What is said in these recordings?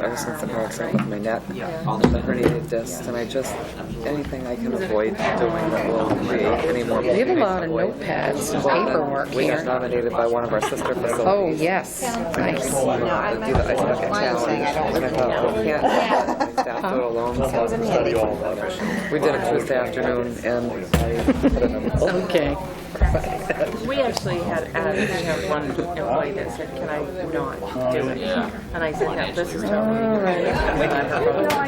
ever since the car accident with my neck, the herniated discs, and anything I can avoid doing that will create any more We have a lot of notepads and paperwork we here. got nominated by one of our sister facilities. Oh, yes. Nice. To do the Ice Bucket Challenge, and I thought, well, we can't let staff do it alone, so we did it Tuesday afternoon, and I put it in. Okay. We actually had one employee that said, "Can I not do it?" And I said, "No, this is totally." All right.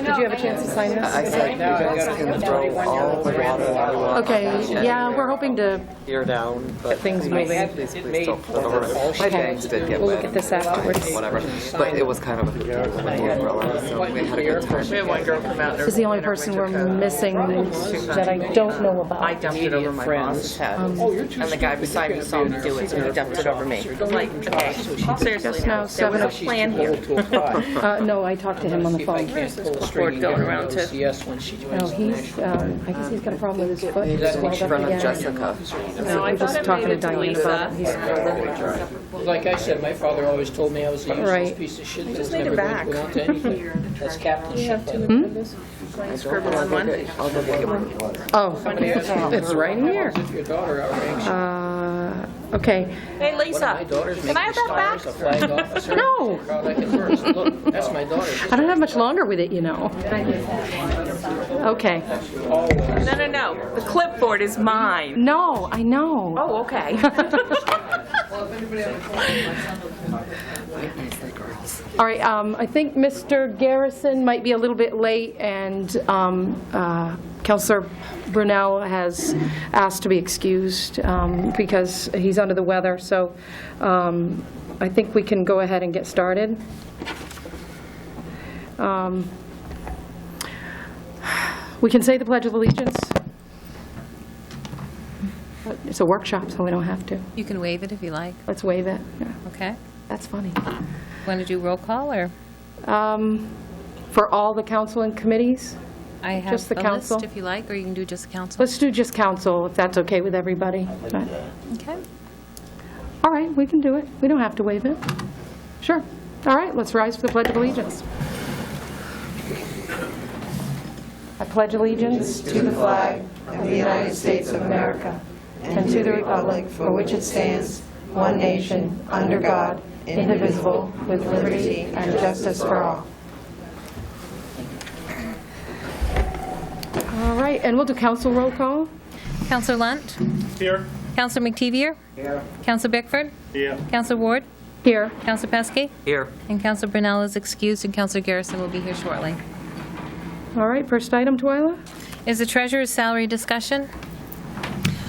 Did you have a chance to sign this? I said, you guys can throw all the water you want. Okay, yeah, we're hoping to You're down, but get things moving. please don't put it over. My bangs did get We'll wet. look at this afterwards. Whatever. But it was kind of a with the umbrella, so we had a good time. We had one girl come out. This is the only person we're missing that I don't know I about. dumped it over my boss's head, and the guy beside me saw me do it, so he dumped it over me. Like, okay, seriously, Just now, there was a 7 plan here. No, I talked to him on the phone. Board going around to. Yes, when she joins. No, he's, I guess he's got a problem with his foot. He's swelled In up front of again. Jessica. No, I We're just thought it talking made to it to Diane about it. Lisa. Like I said, my father always told me I was a useless Right. piece of shit that was need never it going back. to amount to anything. That's captain shit. Scribble on one. I'll go get one. Oh, it's right here. If your daughter out anxious. Okay. Hey, One of Lisa, my daughters can I have that back? stars, a flag officer. No. Proud I can first. Look, that's my daughter. I don't have much longer with it, you know. Okay. No. The clipboard is mine. No, I know. Oh, okay. All right, I think Mr. Garrison might be a little bit late, and Counselor Brunel has asked to be excused because he's under the weather, so I think we can go ahead and get started. We can say the Pledge of Allegiance. It's a workshop, so we don't have to. You can waive it if you like. Let's waive it. Yeah, Okay. that's funny. Want to do roll call, or? For all the council and committees? I have Just the a council? list if you like, or you can do just the council. Let's do just council, if that's okay with everybody. Okay. All right, we can do it. We don't have to waive it. Sure. All right, let's rise for the Pledge of Allegiance. I pledge allegiance to the flag of the United States of America and to the republic for which it stands, one nation, under God, indivisible, with liberty and justice for all. All right, and we'll do council roll call. Counselor Lunt? Here. Counselor McTevier? Here. Counselor Bickford? Here. Counselor Ward? Here. Counselor Pesky? Here. And Counselor Brunel is excused, and Counselor Garrison will be here shortly. All right, first item, Twyla. Is the treasurer's salary discussion?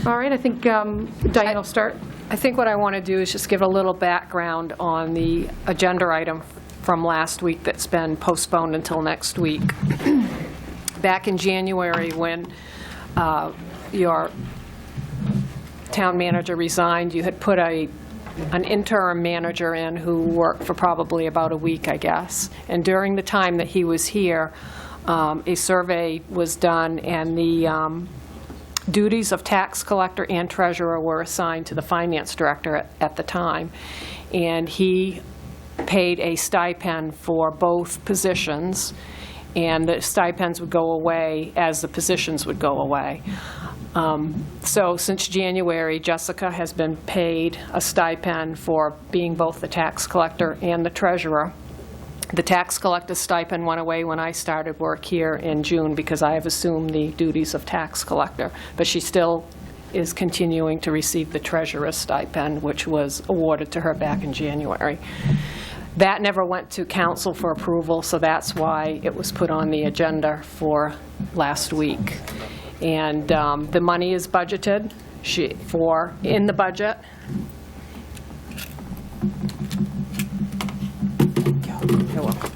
All right, I think Diane will start. I think what I want to do is just give a little background on the agenda item from last week that's been postponed until next week. Back in January, when your town manager resigned, you had put an interim manager in who worked for probably about a week, I guess. And during the time that he was here, a survey was done, and the duties of tax collector and treasurer were assigned to the finance director at the time. And he paid a stipend for both positions, and the stipends would go away as the positions would go away. So since January, Jessica has been paid a stipend for being both the tax collector and the treasurer. The tax collector stipend went away when I started work here in June because I have assumed the duties of tax collector, but she still is continuing to receive the treasurer's stipend, which was awarded to her back in January. That never went to council for approval, so that's why it was put on the agenda for last week. And the money is budgeted in the budget. You're welcome.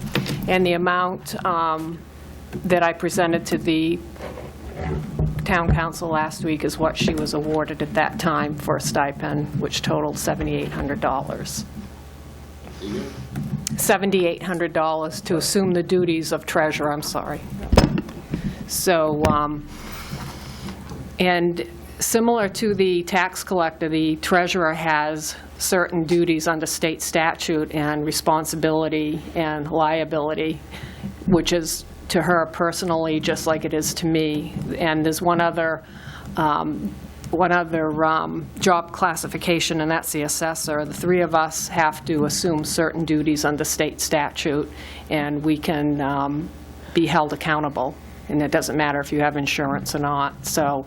And the amount that I presented to the town council last week is what she was awarded at that time for a stipend, which totaled $7,800. $7,800 to assume the duties of treasurer, I'm sorry. So, and similar to the tax collector, the treasurer has certain duties under state statute and responsibility and liability, which is to her personally just like it is to me. And there's one other job classification, and that's the assessor. The three of us have to assume certain duties under state statute, and we can be held accountable. And it doesn't matter if you have insurance or not. So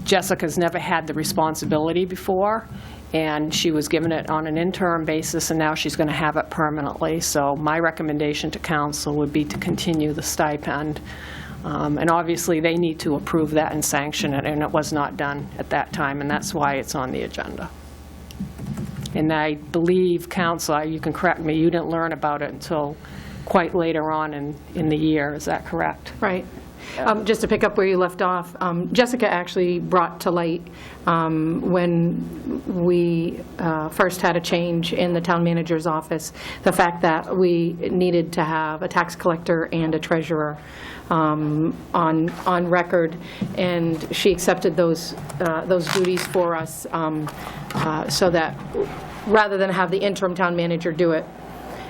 Jessica's never had the responsibility before, and she was given it on an interim basis, and now she's going to have it permanently. So my recommendation to council would be to continue the stipend. And obviously, they need to approve that and sanction it, and it was not done at that time, and that's why it's on the agenda. And I believe, council, you can correct me, you didn't learn about it until quite later on in the year. Is that correct? Right. Just to pick up where you left off, Jessica actually brought to light when we first had a change in the town manager's office, the fact that we needed to have a tax collector and a treasurer on record, and she accepted those duties for us so that rather than have the interim town manager do it,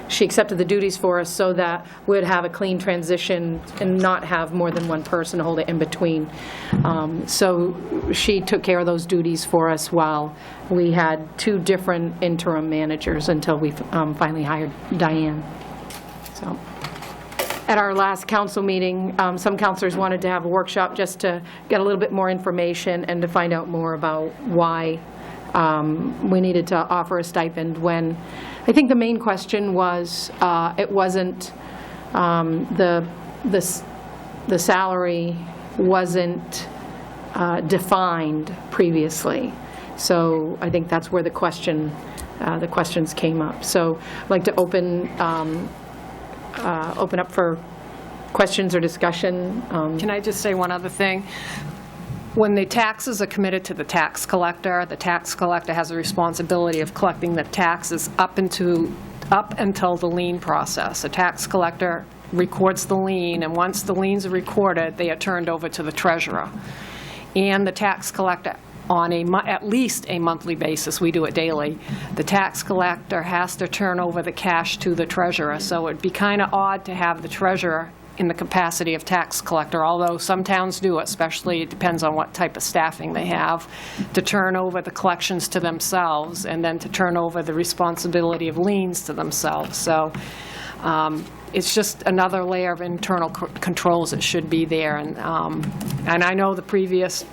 she accepted the duties for us so that we'd have a clean transition and not have more than one person hold it in between. So she took care of those duties for us while we had two different interim managers until we finally hired Diane. So at our last council meeting, some councilors wanted to have a workshop just to get a little bit more information and to find out more about why we needed to offer a stipend when I think the main question was it wasn't the salary wasn't defined previously. So I think that's where the questions came up. So I'd like to open up for questions or discussion. Can I just say one other thing? When the taxes are committed to the tax collector has a responsibility of collecting the taxes up until the lien process. The tax collector records the lien, and once the liens are recorded, they are turned over to the treasurer. And the tax collector, on at least a monthly basis, we do it daily, the tax collector has to turn over the cash to the treasurer. So it'd be kind of odd to have the treasurer in the capacity of tax collector, although some towns do, especially it depends on what type of staffing they have, to turn over the collections to themselves and then to turn over the responsibility of liens to themselves. So it's just another layer of internal controls that should be there. And I know the previous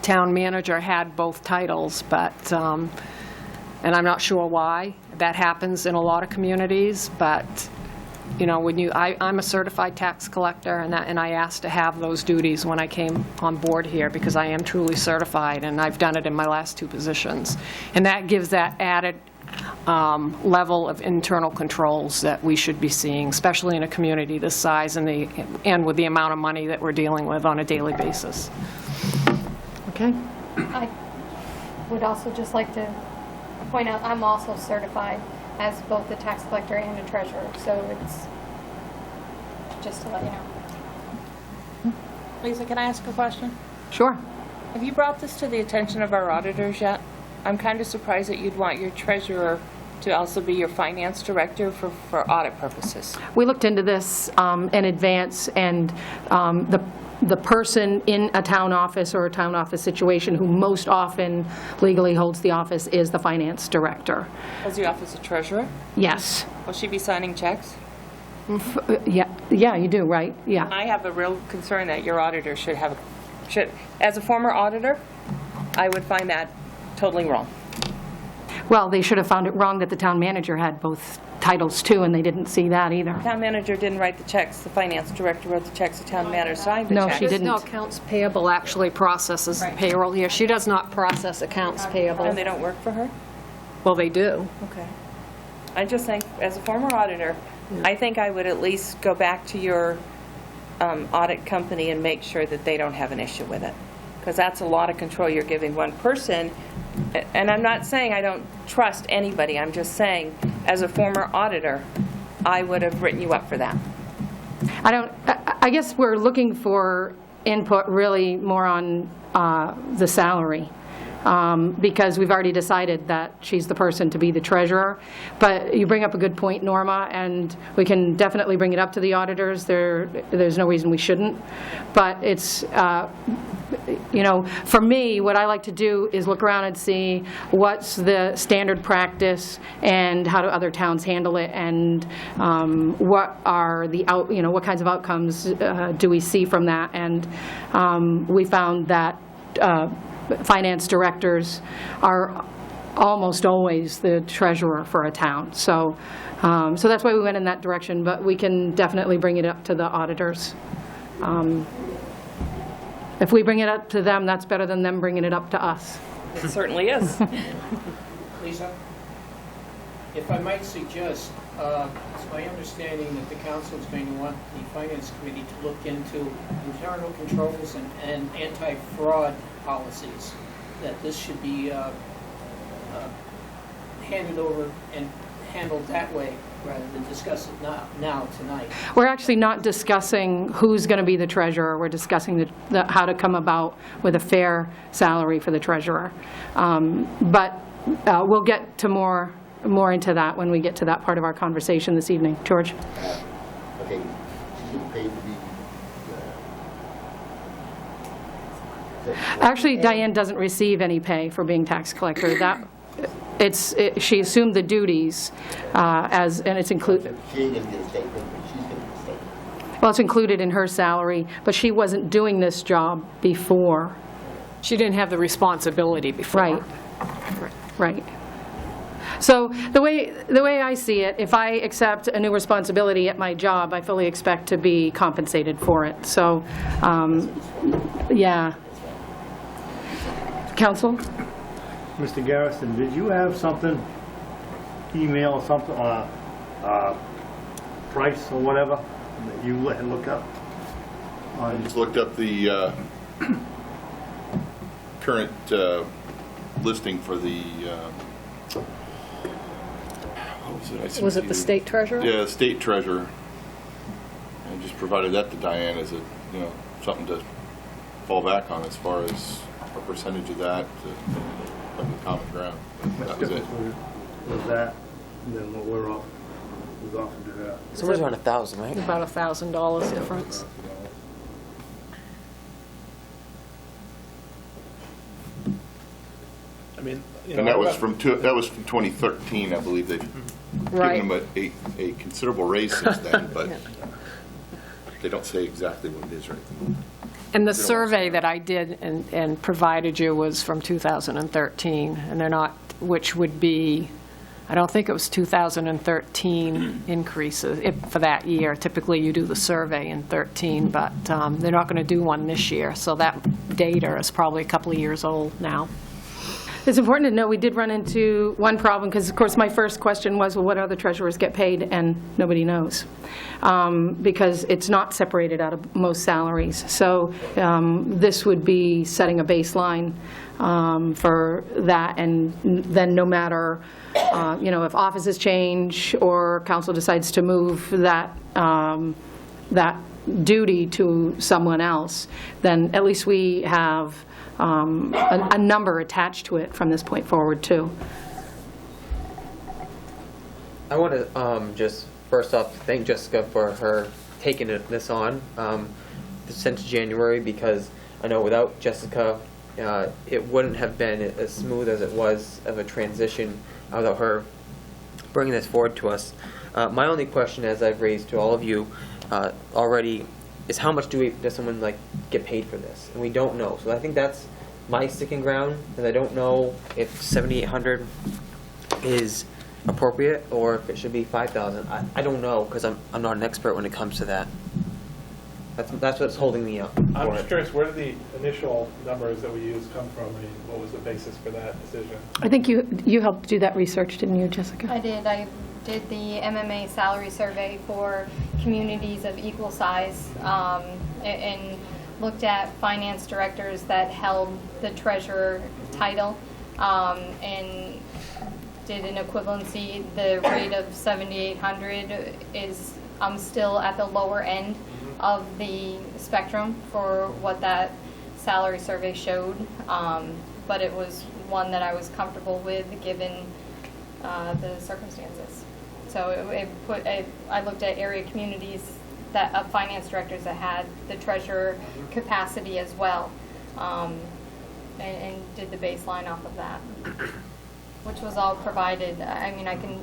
town manager had both titles, but and I'm not sure why that happens in a lot of communities, but you know, when I'm a certified tax collector, and I asked to have those duties when I came on board here because I am truly certified, and I've done it in my last two positions. And that gives that added level of internal controls that we should be seeing, especially in a community this size and with the amount of money that we're dealing with on a daily basis. Okay. I would also just like to point out I'm also certified as both a tax collector and a treasurer, so it's just to let you know. Lisa, can I ask a question? Sure. Have you brought this to the attention of our auditors yet? I'm kind of surprised that you'd want your treasurer to also be your finance director for audit purposes. We looked into this in advance, and the person in a town office or a town office situation who most often legally holds the office is the finance director. Was the office of treasurer? Yes. Will she be signing checks? Yeah, you do, right? Yeah. I have a real concern that your auditor should, as a former auditor, I would find that totally wrong. Well, they should have found it wrong that the town manager had both titles too, and they didn't see that either. Town manager didn't write the checks. The finance director wrote the checks. The town manager signed the No, checks. she didn't. No, accounts payable actually processes payroll here. She does not process accounts payable. And they don't work for her? Well, they do. Okay. I just think, as a former auditor, I think I would at least go back to your audit company and make sure that they don't have an issue with it. Because that's a lot of control you're giving one person. And I'm not saying I don't trust anybody. I'm just saying, as a former auditor, I would have written you up for that. I guess we're looking for input really more on the salary, because we've already decided that she's the person to be the treasurer. But you bring up a good point, Norma, and we can definitely bring it up to the auditors. There's no reason we shouldn't. But it's, you know, for me, what I like to do is look around and see what's the standard practice and how do other towns handle it, and what are the what kinds of outcomes do we see from that. And we found that finance directors are almost always the treasurer for a town. So so that's why we went in that direction, but we can definitely bring it up to the auditors. If we bring it up to them, that's better than them bringing it up to us. It certainly is. Lisa, if I might suggest, it's my understanding that the council is going to want the finance committee to look into internal controls and anti-fraud policies, that this should be handed over and handled that way rather than discuss it now tonight. We're actually not discussing who's going to be the treasurer. We're discussing how to come about with a fair salary for the treasurer. But we'll get to more into that when we get to that part of our conversation this evening. George? Okay, she's getting paid to be... Actually, Diane doesn't receive any pay for being tax collector. She assumed the duties and it's included. She ain't gonna get a statement, but she's gonna get a statement. Well, it's included in her salary, but she wasn't doing this job before. She didn't have the responsibility before. Right. Right. So the way I see it, if I accept a new responsibility at my job, I fully expect to be compensated for it. So, yeah. Counsel? Mr. Garrison, did you have something, email or something, price or whatever, that you had looked up? I just looked up the current listing for the, what was it? I sent Was it you. the state treasurer? Yeah, the state treasurer. And just provided that to Diane as something to fall back on as far as a percentage of that to the common ground. That was it. Was that, and then what we're off, was offered to that. So we're around 1,000, right? About $1,000 difference. I mean, And that was from 2013, I believe. They've Right. given them a considerable raise since then, but they don't say exactly what it is right now. And the survey that I did and provided you was from 2013, and they're not, which would be, I don't think it was 2013 increases for that year. Typically, you do the survey in 13, but they're not going to do one this year, so that data is probably a couple of years old now. It's important to know we did run into one problem, because, of course, my first question was, well, what other treasurers get paid? And nobody knows, because it's not separated out of most salaries. So this would be setting a baseline for that, and then no matter, if offices change or council decides to move that duty to someone else, then at least we have a number attached to it from this point forward, too. I want to just first off thank Jessica for her taking this on since January, because I know without Jessica, it wouldn't have been as smooth as it was of a transition without her bringing this forward to us. My only question, as I've raised to all of you already, is how much does someone get paid for this? And we don't know. So I think that's my sticking ground, and I don't know if $7,800 is appropriate or if it should be $5,000. I don't know, because I'm not an expert when it comes to that. That's what's holding me up. I'm just curious, where did the initial numbers that we used come from? I mean, what was the basis for that decision? I think you helped do that research, didn't you, Jessica? I did. I did the MMA salary survey for communities of equal size and looked at finance directors that held the treasurer title and did an equivalency. The rate of $7,800 is, I'm still at the lower end of the spectrum for what that salary survey showed, but it was one that I was comfortable with given the circumstances. So I looked at area communities that of finance directors that had the treasurer capacity as well, and did the baseline off of that, which was all provided. I mean, I can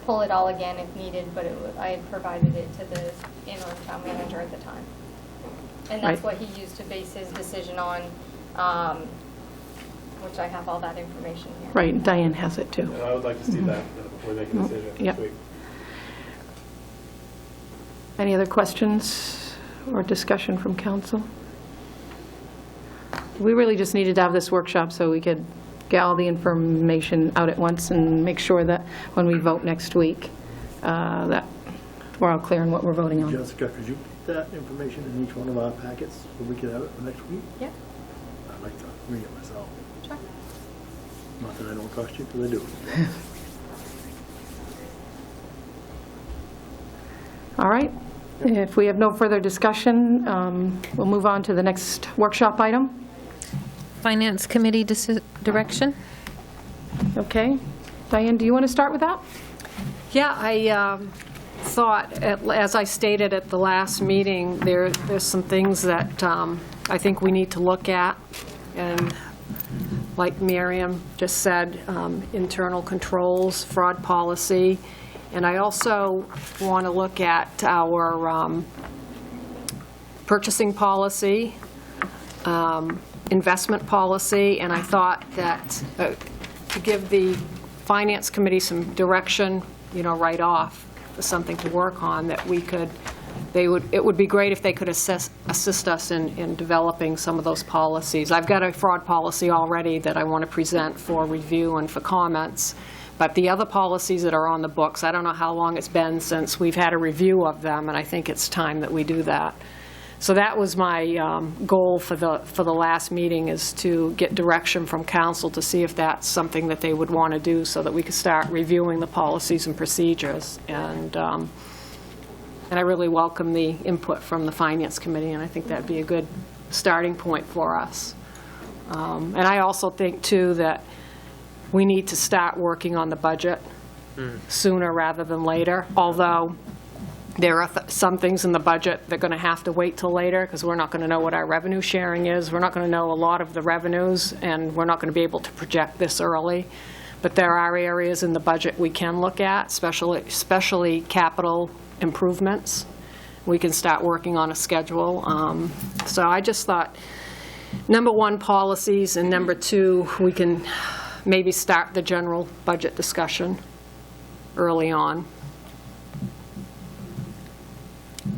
pull it all again if needed, but I had provided it to the interim town manager at the time. And that's what he used to base his decision on, which I have all that information here. Right, Diane has it too. And I would like to see that before they make a decision Yep. this week. Any other questions or discussion from council? We really just needed to have this workshop so we could get all the information out at once and make sure that when we vote next week, that we're all clear on what we're voting on. Jessica, could you put that information in each one of our packets so we could have it for next week? Yeah, I'd like to read it myself. sure. Not that I don't trust you, because I do. All right. If we have no further discussion, we'll move on to the next workshop item. Finance Committee direction? Okay. Diane, do you want to start with that? Yeah, I thought, as I stated at the last meeting, there's some things that I think we need to look at. And like Miriam just said, internal controls, fraud policy. And I also want to look at our purchasing policy, investment policy, and I thought that to give the Finance Committee some direction, right off, something to work on, that it would be great if they could assist us in developing some of those policies. I've got a fraud policy already that I want to present for review and for comments, but the other policies that are on the books, I don't know how long it's been since we've had a review of them, and I think it's time that we do that. So that was my goal for the last meeting, is to get direction from council to see if that's something that they would want to do so that we could start reviewing the policies and procedures. And I really welcome the input from the Finance Committee, and I think that'd be a good starting point for us. And I also think, too, that we need to start working on the budget sooner rather than later, although there are some things in the budget that are going to have to wait till later, because we're not going to know what our revenue sharing is. We're not going to know a lot of the revenues, and we're not going to be able to project this early. But there are areas in the budget we can look at, especially capital improvements. We can start working on a schedule. So I just thought, number one, policies, and number two, we can maybe start the general budget discussion early on.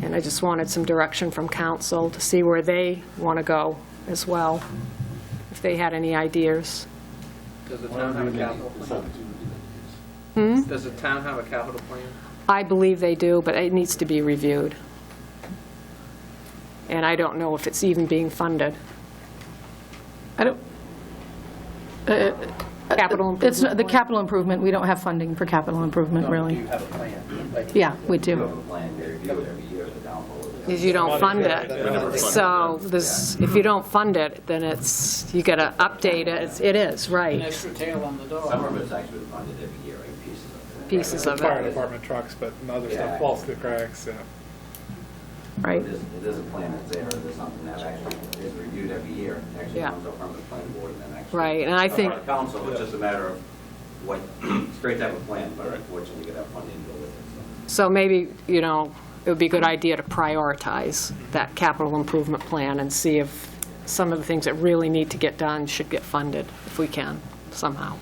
And I just wanted some direction from council to see where they want to go as well, if they had any ideas. Does the town have a capital plan? Does the town have a capital plan? I believe they do, but it needs to be reviewed. And I don't know if it's even being funded. I don't. Capital It's improvement the plan? capital improvement. We don't have funding for capital improvement, Do really. you have a plan? Like, Yeah, we You have do. a plan, they review it every year, the downfall of it. If you don't fund We never it. fund So if you don't fund it, then you got to update it. It is, An right, extra tail on the dog. Some of it's actually funded every year, like pieces of it. pieces of Fire it, department trucks, but other Yeah. stuff falls through the cracks, yeah. Right. It is a plan that's there, there's something that actually is reviewed every year, it actually Yeah. comes up from the planning board and then actually. right. And I think, From the council, it's just a matter of what, straight type of plan, but unfortunately, you gotta have funding to go with it, so. so maybe, it would be a good idea to prioritize that capital improvement plan and see if some of the things that really need to get done should get funded, if we can, somehow.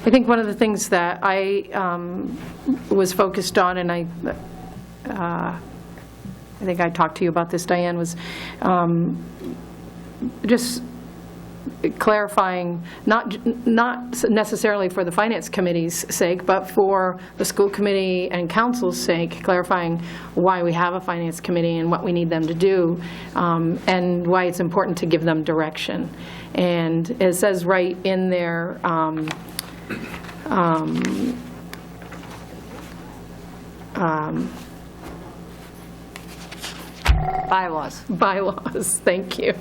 I think one of the things that I was focused on, and I think I talked to you about this, Diane, was just clarifying, not necessarily for the Finance Committee's sake, but for the school committee and council's sake, clarifying why we have a Finance Committee and what we need them to do, and why it's important to give them direction. And it says right in there, Bylaws. Bylaws, thank you.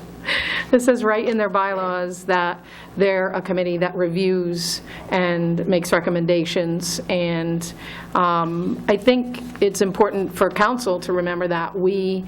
It says right in their bylaws that they're a committee that reviews and makes recommendations, and I think it's important for council to remember that we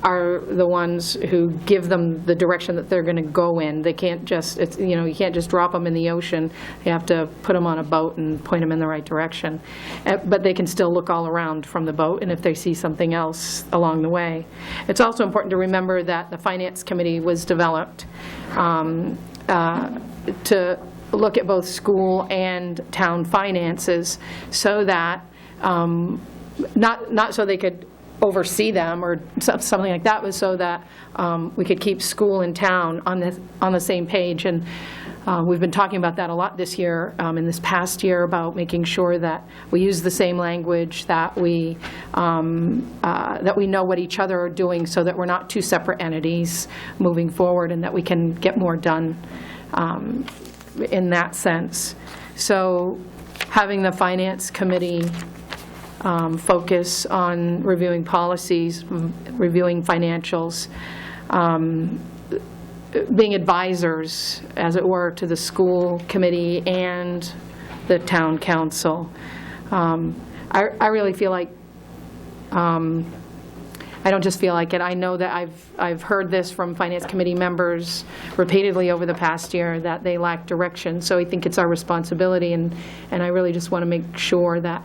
are the ones who give them the direction that they're going to go in. They can't just, you can't just drop them in the ocean. You have to put them on a boat and point them in the right direction. But they can still look all around from the boat, and if they see something else along the way. It's also important to remember that the Finance Committee was developed to look at both school and town finances so that, not so they could oversee them or something like that, was so that we could keep school and town on the same page. And we've been talking about that a lot this year, in this past year, about making sure that we use the same language, that we know what each other are doing, so that we're not two separate entities moving forward, and that we can get more done in that sense. So having the Finance Committee focus on reviewing policies, reviewing financials, being advisors, as it were, to the school committee and the town council. I really feel like, I don't just feel like it, I know that I've heard this from Finance Committee members repeatedly over the past year, that they lack direction. So I think it's our responsibility, and I really just want to make sure that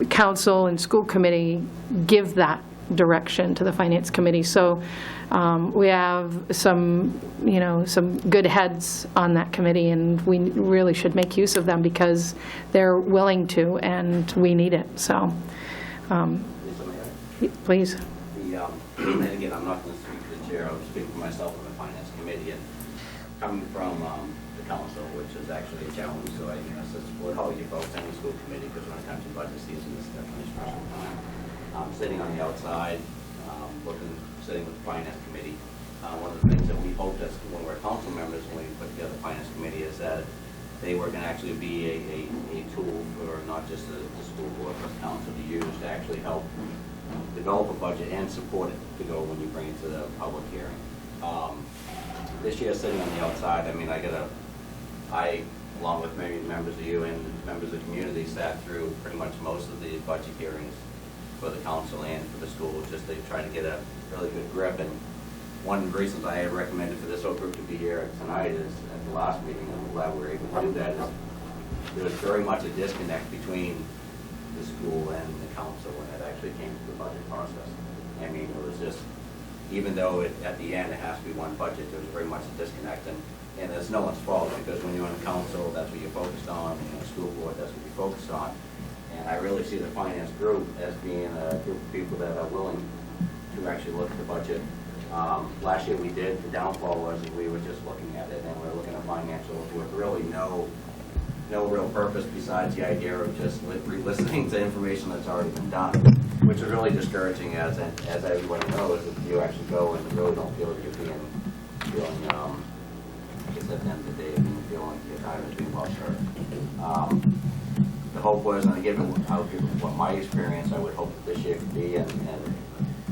council and school committee give that direction to the Finance Committee. So we have some good heads on that committee, and we really should make use of them because they're willing to, and we need it. So, please. And again, I'm not going to speak for the chair. I'm speaking for myself on the Finance Committee, and coming from the council, which is actually a challenge. So I support all you folks in the school committee, because when it comes to budget season, it's definitely a stressful time. Sitting on the outside, sitting with the Finance Committee, one of the things that we hoped as when we're council members, when we put together the Finance Committee, is that they were going to actually be a tool for not just the school board, but the council to use to actually help develop a budget and support it to go when you bring it to the public hearing. This year, sitting on the outside, I mean, I, along with maybe members of you and members of the community, sat through pretty much most of the budget hearings for the council and for the schools, just to try to get a really good grip. And one of the reasons I had recommended for this whole group to be here tonight is, at the last meeting, and I'm glad we were able to do that, is there was very much a disconnect between the school and the council when it actually came to the budget process. I mean, it was just, even though at the end it has to be one budget, there was very much a disconnect. And it's no one's fault, because when you're on the council, that's what you're focused on, and the school board, that's what you're focused on. And I really see the finance group as being a group of people that are willing to actually look at the budget. Last year we did. The downfall was that we were just looking at it, and we were looking at financials with really no real purpose besides the idea of just re-listening to information that's already been done, which is really discouraging, as everybody knows, if you actually go and really don't feel that you're feeling I guess at the end of the day, feeling your time is being well served. The hope was, and I'll give what my experience I would hope that this year could be, and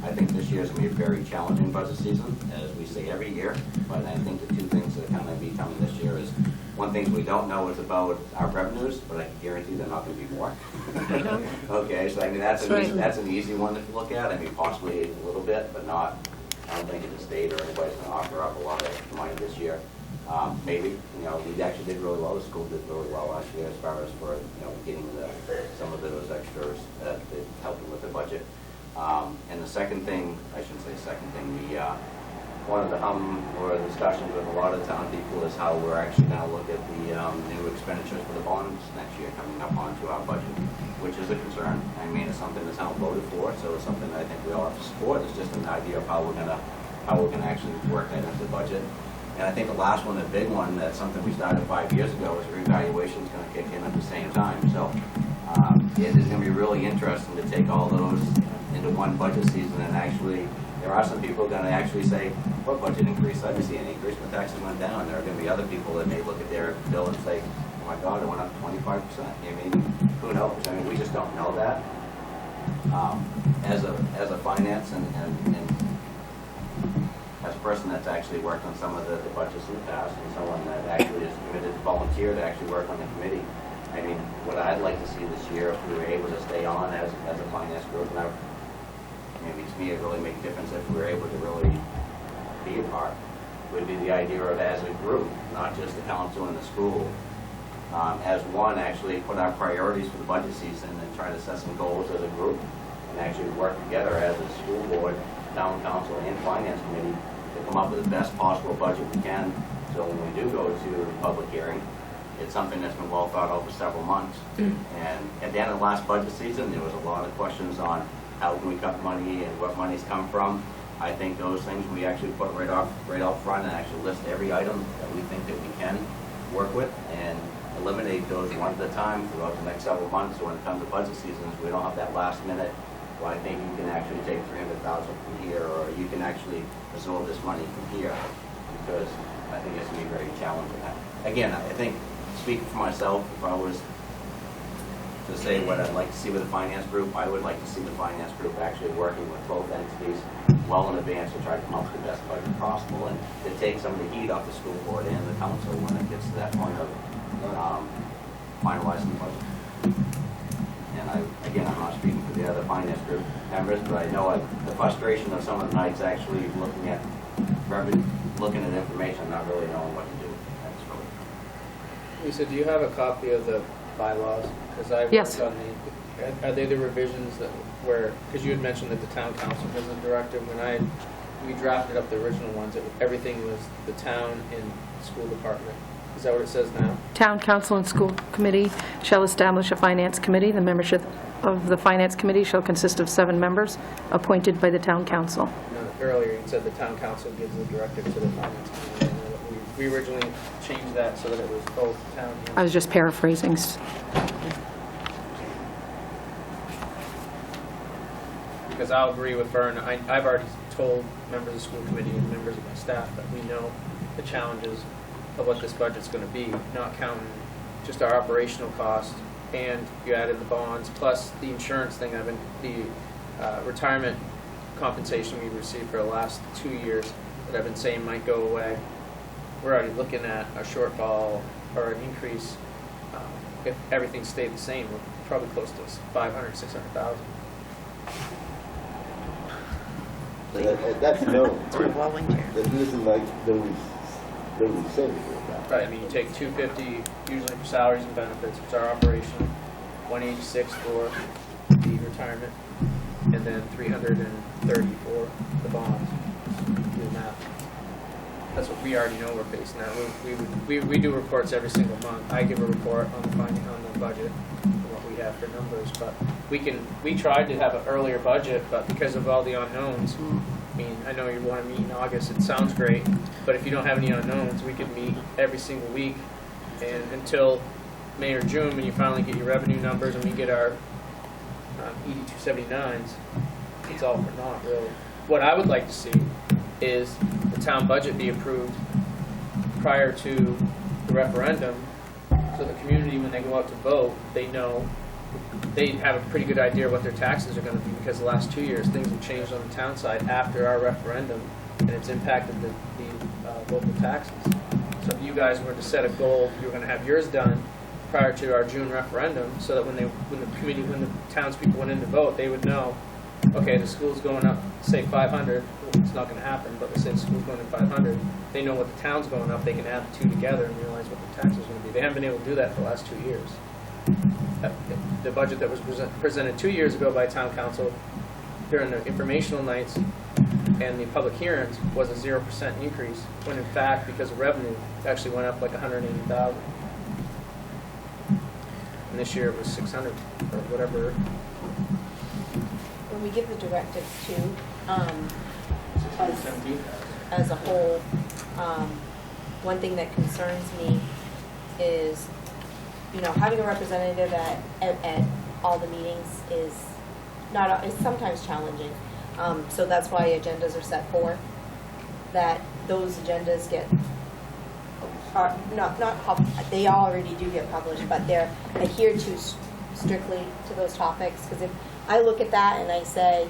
I think this year is going to be a very challenging budget season, as we say every year. But I think the two things that are going to be coming this year is, one thing we don't know is about our revenues, but I can guarantee they're not going to be more. Okay, so I mean that's an easy one to look at. I mean possibly a little bit, but not. I don't think the state or anybody's going to offer up a lot of extra money this year. Maybe, we actually did really well. The school did really well last year as far as for, getting some of those extras that helping with the budget. And the second thing, I shouldn't say second thing, one of the discussions with a lot of town people is how we're actually going to look at the new expenditures for the bonds next year coming up onto our budget, which is a concern. I mean, it's something the town voted for, so it's something that I think we all have to support. It's just an idea of how we're going to actually work that into the budget. And I think the last one, the big one, that's something we started 5 years ago, is reevaluation is going to kick in at the same time. So it is going to be really interesting to take all those into one budget season, and actually, there are some people going to actually say, what budget increase? I didn't see any increase, my taxes went down. There are going to be other people that may look at their bill and say, oh my God, it went up 25%. I mean, who knows? I mean, we just don't know that. As a finance and as a person that's actually worked on some of the budgets in the past, and someone that actually is committed to volunteer to actually work on the committee, I mean, what I'd like to see this year, if we were able to stay on as a finance group, and maybe to me it really make a difference if we were able to really be a part, would be the idea of as a group, not just the council and the school, as one, actually put our priorities for the budget season and try to set some goals as a group and actually work together as a school board, town council, and finance committee to come up with the best possible budget we can. So when we do go to the public hearing, it's something that's been well thought over several months. And at the end of the last budget season, there was a lot of questions on how can we cut money and what money's come from. I think those things we actually put right out front and actually list every item that we think that we can work with and eliminate those one at a time throughout the next several months. So when it comes to budget seasons, we don't have that last minute, well, I think you can actually take $300,000 from here, or you can actually absorb this money from here, because I think it's going to be very challenging. Again, I think, speaking for myself, if I was to say what I'd like to see with the finance group, I would like to see the finance group actually working with both entities well in advance to try to come up with the best budget possible, and to take some of the heat off the school board and the council when it gets to that point of finalizing the budget. And again, I'm not speaking for the other finance group members, but I know the frustration of some of the nights actually looking at information, not really knowing what to do. That's really. Lisa, do you have a copy of the bylaws? Because I Yes. worked on are they the revisions that were, because you had mentioned that the town council was the director. When we drafted up the original ones, everything was the town and school department. Is that what it says now? Town council and school committee shall establish a finance committee. The membership of the finance committee shall consist of 7 members appointed by the town council. No, earlier you said the town council gives the directive to the finance committee. We originally changed that so that it was both town and... I was just paraphrasing. Because I'll agree with Vern. I've already told members of the school committee and members of my staff that we know the challenges of what this budget's going to be, not counting just our operational cost, and you added the bonds, plus the insurance thing, the retirement compensation we received for the last 2 years that I've been saying might go away. We're already looking at a shortfall or an increase. If everything stayed the same, we're probably close to 500, 600,000. That's known. That isn't like nobody's saying it. Right, I mean, you take 250 usually for salaries and benefits, which are operational, 186 for the retirement, and then 330 for the bonds. Do the math. That's what we already know we're facing now. We do reports every single month. I give a report on the budget and what we have for numbers, but we tried to have an earlier budget, but because of all the unknowns, I mean, I know you want to meet in August, it sounds great, but if you don't have any unknowns, we could meet every single week, and until May or June, when you finally get your revenue numbers and we get our ED279s, it's all for naught, really. What I would like to see is the town budget be approved prior to the referendum, so the community, when they go out to vote, they know, they have a pretty good idea of what their taxes are going to be, because the last 2 years things have changed on the town side after our referendum, and it's impacted the local taxes. So if you guys were to set a goal, you were going to have yours done prior to our June referendum, so that when the townspeople went in to vote, they would know, okay, the school's going up, say 500. It's not going to happen, but let's say the school's going up 500. They know what the town's going up. They can add the two together and realize what the tax is going to be. They haven't been able to do that for the last 2 years. The budget that was presented 2 years ago by town council during the informational nights and the public hearings was a 0% increase, when in fact, because of revenue, it actually went up like 180,000. And this year it was 600 or whatever. When we give the directives to as a whole, one thing that concerns me is, having a representative at all the meetings is sometimes challenging. So that's why agendas are set forth, that those agendas they already do get published, but they're adhered to strictly to those topics, because I look at that and I say,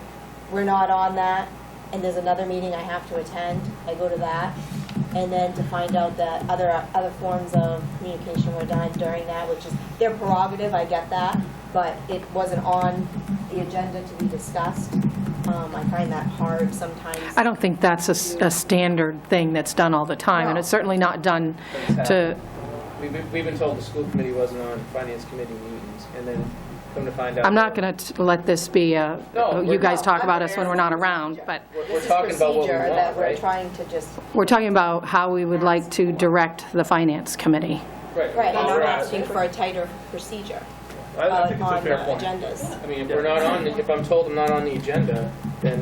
we're not on that, and there's another meeting I have to attend, I go to that. And then to find out that other forms of communication were done during that, which is their prerogative, I get that, but it wasn't on the agenda to be discussed. I find that hard sometimes. I don't think that's a standard thing that's done all the time, and it's certainly not done to, We've been told the school committee wasn't on finance committee meetings, and then come to find out. I'm not going to let this be a, No, you we're guys not. talk about us when we're not around, but We're talking about what we Procedure that want, we're right? trying to just, we're talking about how we would like to direct the finance committee. right, and I'm asking for a tighter procedure I think it's a on fair point. agendas. I mean, if we're not on, if I'm told I'm not on the agenda, then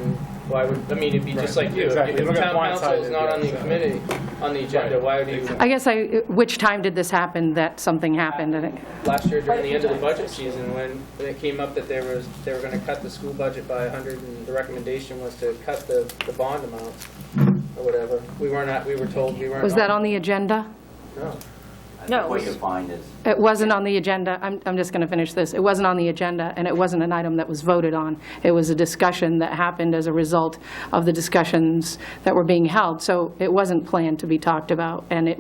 why would, I mean, it'd be just like you. Exactly. If We're gonna town council is blindside not it, on the yeah, so. committee, on the agenda, why would you? I guess which time did this happen, that something happened? And Last year during the end of the budget season, when it came up that they were going to cut the school budget by 100, and the recommendation was to cut the bond amount or whatever. We were told we weren't. Was that on the agenda? No. No, What you find is, It wasn't on the agenda. I'm just going to finish this. It wasn't on the agenda, and it wasn't an item that was voted on. It was a discussion that happened as a result of the discussions that were being held. So it wasn't planned to be talked about, and it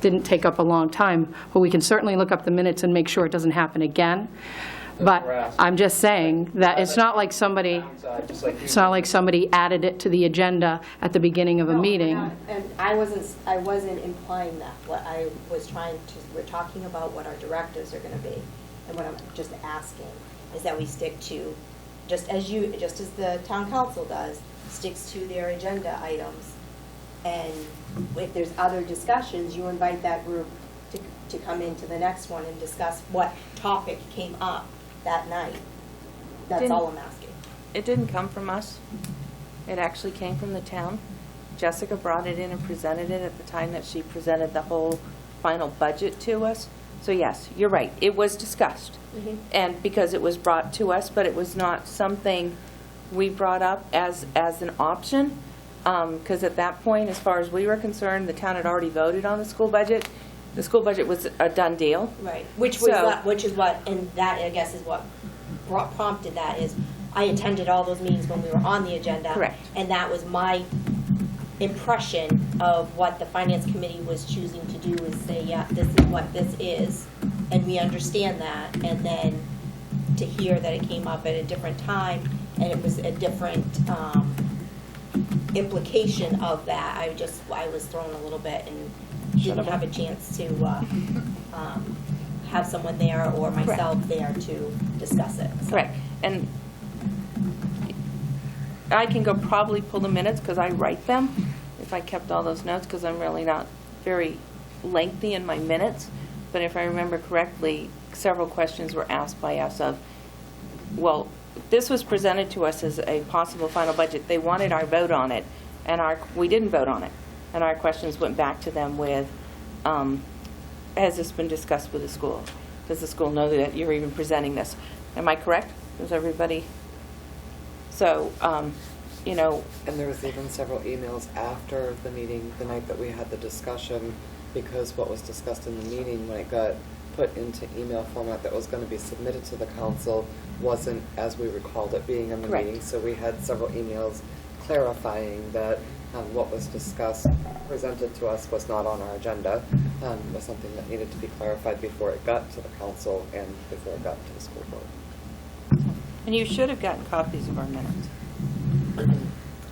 didn't take up a long time. But we can certainly look up the minutes and make sure it doesn't happen again. But I'm just saying that it's not like somebody added it to the agenda at the beginning of a meeting. And I wasn't implying that. What I was we're talking about what our directives are going to be. And what I'm just asking is that we stick to, just as the town council does, sticks to their agenda items. And if there's other discussions, you invite that group to come into the next one and discuss what topic came up that night. That's all I'm asking. It didn't come from us. It actually came from the town. Jessica brought it in and presented it at the time that she presented the whole final budget to us. So yes, you're right, it was discussed. And because it was brought to us, but it was not something we brought up as an option. Because at that point, as far as we were concerned, the town had already voted on the school budget. The school budget was a done deal. Right, which is what, and that, I guess, is what prompted that, is I attended all those meetings when we were on the agenda. Correct. And that was my impression of what the finance committee was choosing to do, is say, yeah, this is what this is, and we understand that, and then to hear that it came up at a different time, and it was a different implication of that, I was thrown a little bit and didn't have a chance to have someone there or myself there to discuss it. So. Correct. And I can go probably pull the minutes because I write them, if I kept all those notes, because I'm really not very lengthy in my minutes. But if I remember correctly, several questions were asked by us of, well, this was presented to us as a possible final budget. They wanted our vote on it, and we didn't vote on it. And our questions went back to them with, has this been discussed with the school? Does the school know that you're even presenting this? Am I correct? Does everybody? So, you know. And there was even several emails after the meeting, the night that we had the discussion, because what was discussed in the meeting, when it got put into email format that was going to be submitted to the council, wasn't as we recalled it being in the meeting. So we had several emails clarifying that what was discussed, presented to us, was not on our agenda, was something that needed to be clarified before it got to the council and before it got to the school board. And you should have gotten copies of our minutes.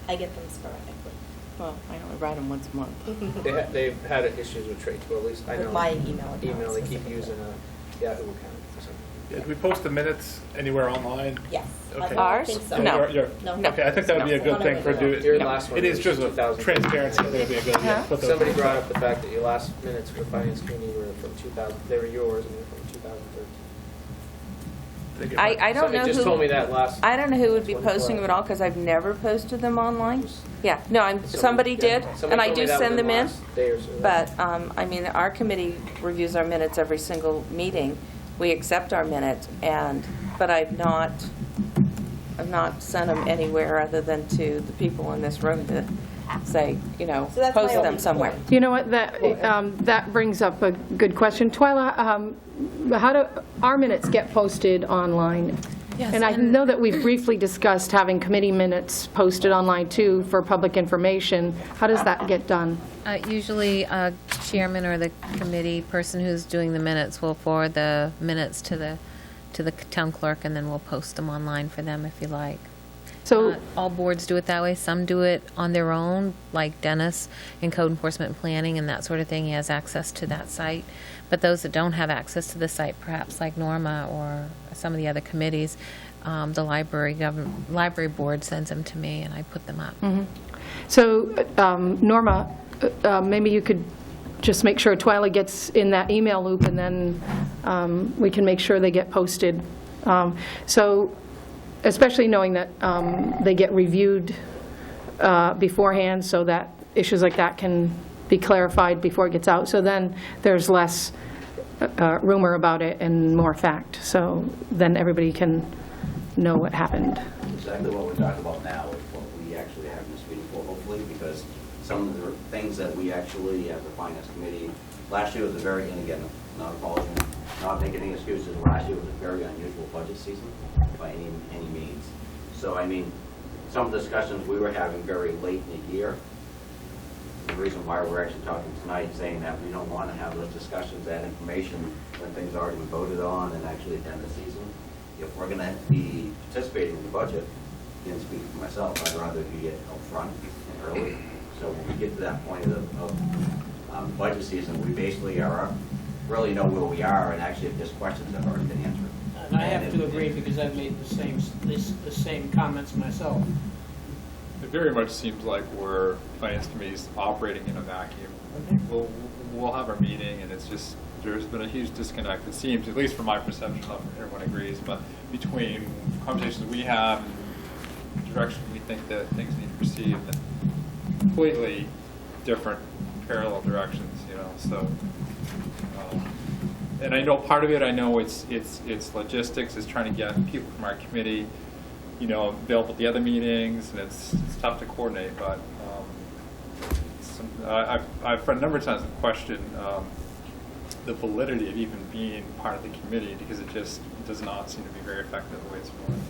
I get them sporadically. Well, I only write them once a month. They've had issues with trades, well, at least I know. With my email account Email, they keep specifically. using a Yahoo account or something. Yeah, do we post the minutes anywhere online? Yes. Okay. Ours? I think so. No. No. Okay, I think that would be a good thing for doing. Your last one It is was just a 2000. transparency. I think it'd be a good idea. to put those Somebody on. brought up the fact that your last minutes for the finance committee were from 2000, they were yours, and they were from 2013. I don't know Somebody just told me that last. I don't know who would be posting them at all, because I've never posted them online. Yeah, no, somebody did, and I do send them in. But, I mean, our committee reviews our minutes every single meeting. We accept our minutes, but I've not sent them anywhere other than to the people in this room to say, you know, So that's my post them only somewhere. point. You know what, that brings up a good question. Twyla, how do our minutes get posted online? Yes, And I know that we've briefly discussed having committee minutes posted online too for public information. How does that get done? Usually, chairman or the committee person who's doing the minutes will forward the minutes to the town clerk, and then we'll post them online for them if you like. So, All boards do it that way. Some do it on their own, like Dennis in Code Enforcement and Planning and that sort of thing. He has access to that site. But those that don't have access to the site, perhaps like Norma or some of the other committees, the library board sends them to me, and I put them up. so Norma, maybe you could just make sure Twyla gets in that email loop, and then we can make sure they get posted. So, especially knowing that they get reviewed beforehand, so that issues like that can be clarified before it gets out. So then there's less rumor about it and more fact. So then everybody can know what happened. Exactly what we're talking about now is what we actually have in this meeting for, hopefully, because some of the things that we actually, as a finance committee, last year was a very, and again, not apologizing, not making any excuses, last year was a very unusual budget season by any means. So, I mean, some discussions we were having very late in the year. The reason why we're actually talking tonight, saying that we don't want to have those discussions, that information, when things are already been voted on and actually at the end of the season. If we're going to be participating in the budget, and speaking for myself, I'd rather be up front and early. So when we get to that point of budget season, we basically really know where we are, and actually if there's questions that have already been answered. And I have to agree, because I've made the same comments myself. It very much seems like we're finance committee's operating in a vacuum. We'll have our meeting, and it's just, there's been a huge disconnect, it seems, at least from my perception, not everyone agrees, but between conversations we have and direction we think that things need to proceed, and completely different parallel directions, you know, so. And I know part of it, I know it's logistics, it's trying to get people from our committee, you know, available at the other meetings, and it's tough to coordinate, but I've for a number of times questioned the validity of even being part of the committee, because it just does not seem to be very effective the way it's going.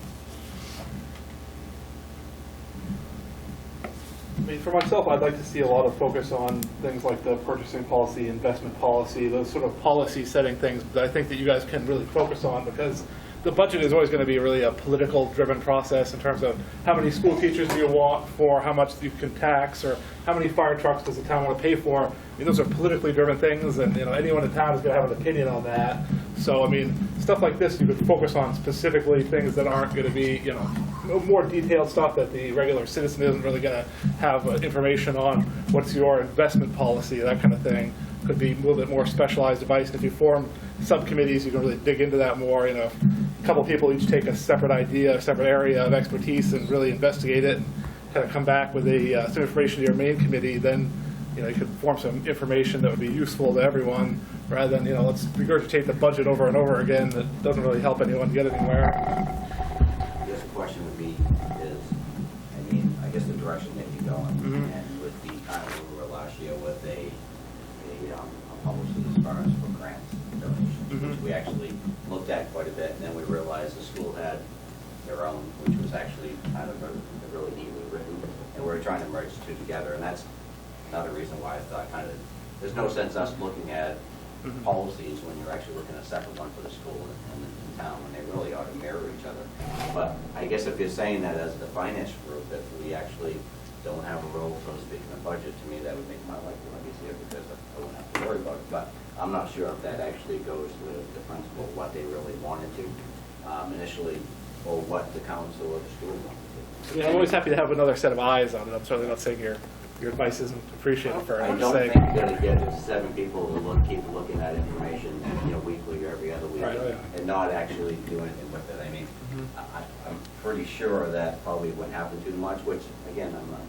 I mean, for myself, I'd like to see a lot of focus on things like the purchasing policy, investment policy, those sort of policy-setting things that I think that you guys can really focus on, because the budget is always going to be really a political-driven process in terms of how many school teachers do you want for, how much you can tax, or how many fire trucks does the town want to pay for. I mean, those are politically driven things, and, you know, anyone in town is going to have an opinion on that. So, I mean, stuff like this, you could focus on specifically things that aren't going to be, you know, more detailed stuff that the regular citizen isn't really going to have information on. What's your investment policy, that kind of thing. Could be a little bit more specialized advice. If you form subcommittees, you can really dig into that more. You know, a couple people each take a separate idea, a separate area of expertise, and really investigate it, and kind of come back with some information to your main committee. Then, you know, you could form some information that would be useful to everyone, rather than, you know, let's regurgitate the budget over and over again. That doesn't really help anyone get anywhere. I guess the question would be is, I mean, I guess the direction that you're going, and with the kind of where we were last year with a policy as far as for grants and donations, which we actually looked at quite a bit, and then we realized the school had their own, which was actually kind of a really neatly written, and we were trying to merge the two together, and that's another reason why I thought kind of, there's no sense us looking at policies when you're actually looking at a separate one for the school and the town, when they really ought to mirror each other. But I guess if you're saying that as the finance group, that we actually don't have a role, so to speak, in the budget, to me, that would make my life a lot easier, because I wouldn't have to worry about it. But I'm not sure if that actually goes to the principal, what they really wanted to initially, or what the council or the school wanted to. Yeah, I'm always happy to have another set of eyes on it. I'm certainly not saying your advice isn't appreciated for I it. don't think you're going to get 7 people to keep looking at information, you know, weekly or every other week, and not actually do anything with it. I mean, I'm pretty sure that probably wouldn't happen too much, which, again, I'm not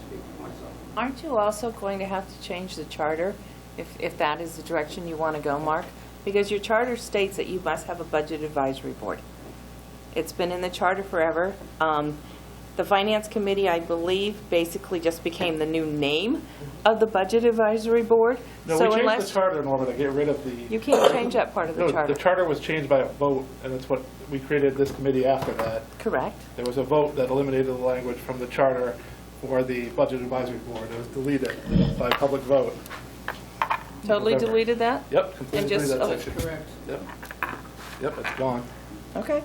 speaking for myself. Aren't you also going to have to change the charter if that is the direction you want to go, Mark? Because your charter states that you must have a budget advisory board. It's been in the charter forever. The Finance Committee, I believe, basically just became the new name of the Budget Advisory Board. No, So we changed unless the charter, Norma, to get rid of the... you can't change that part of the No, charter. the charter was changed by a vote, and that's what, we created this committee after that. Correct. There was a vote that eliminated the language from the charter for the Budget Advisory Board. It was deleted by public vote. Totally November. deleted that? Yep, completely And just- deleted that oh, section. Correct. Yep. Yep, it's gone. Okay.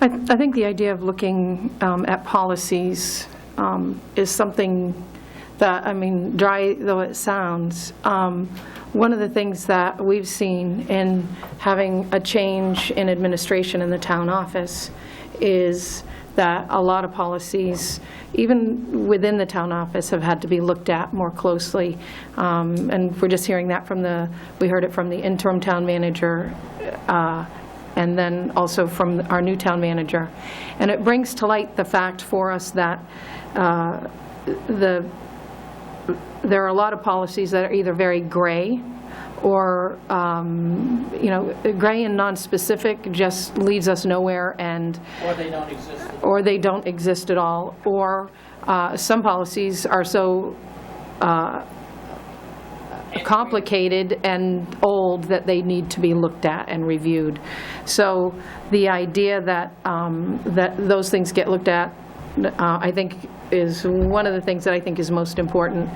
I think the idea of looking at policies is something that, I mean, dry though it sounds, one of the things that we've seen in having a change in administration in the town office is that a lot of policies, even within the town office, have had to be looked at more closely. And we're just hearing that from we heard it from the interim town manager, and then also from our new town manager. And it brings to light the fact for us that there are a lot of policies that are either very gray or, gray and non-specific just leads us nowhere, and Or they don't exist. or they don't exist at all, or some policies are so complicated and old that they need to be looked at and reviewed. So the idea that that those things get looked at, I think, is one of the things that I think is most important.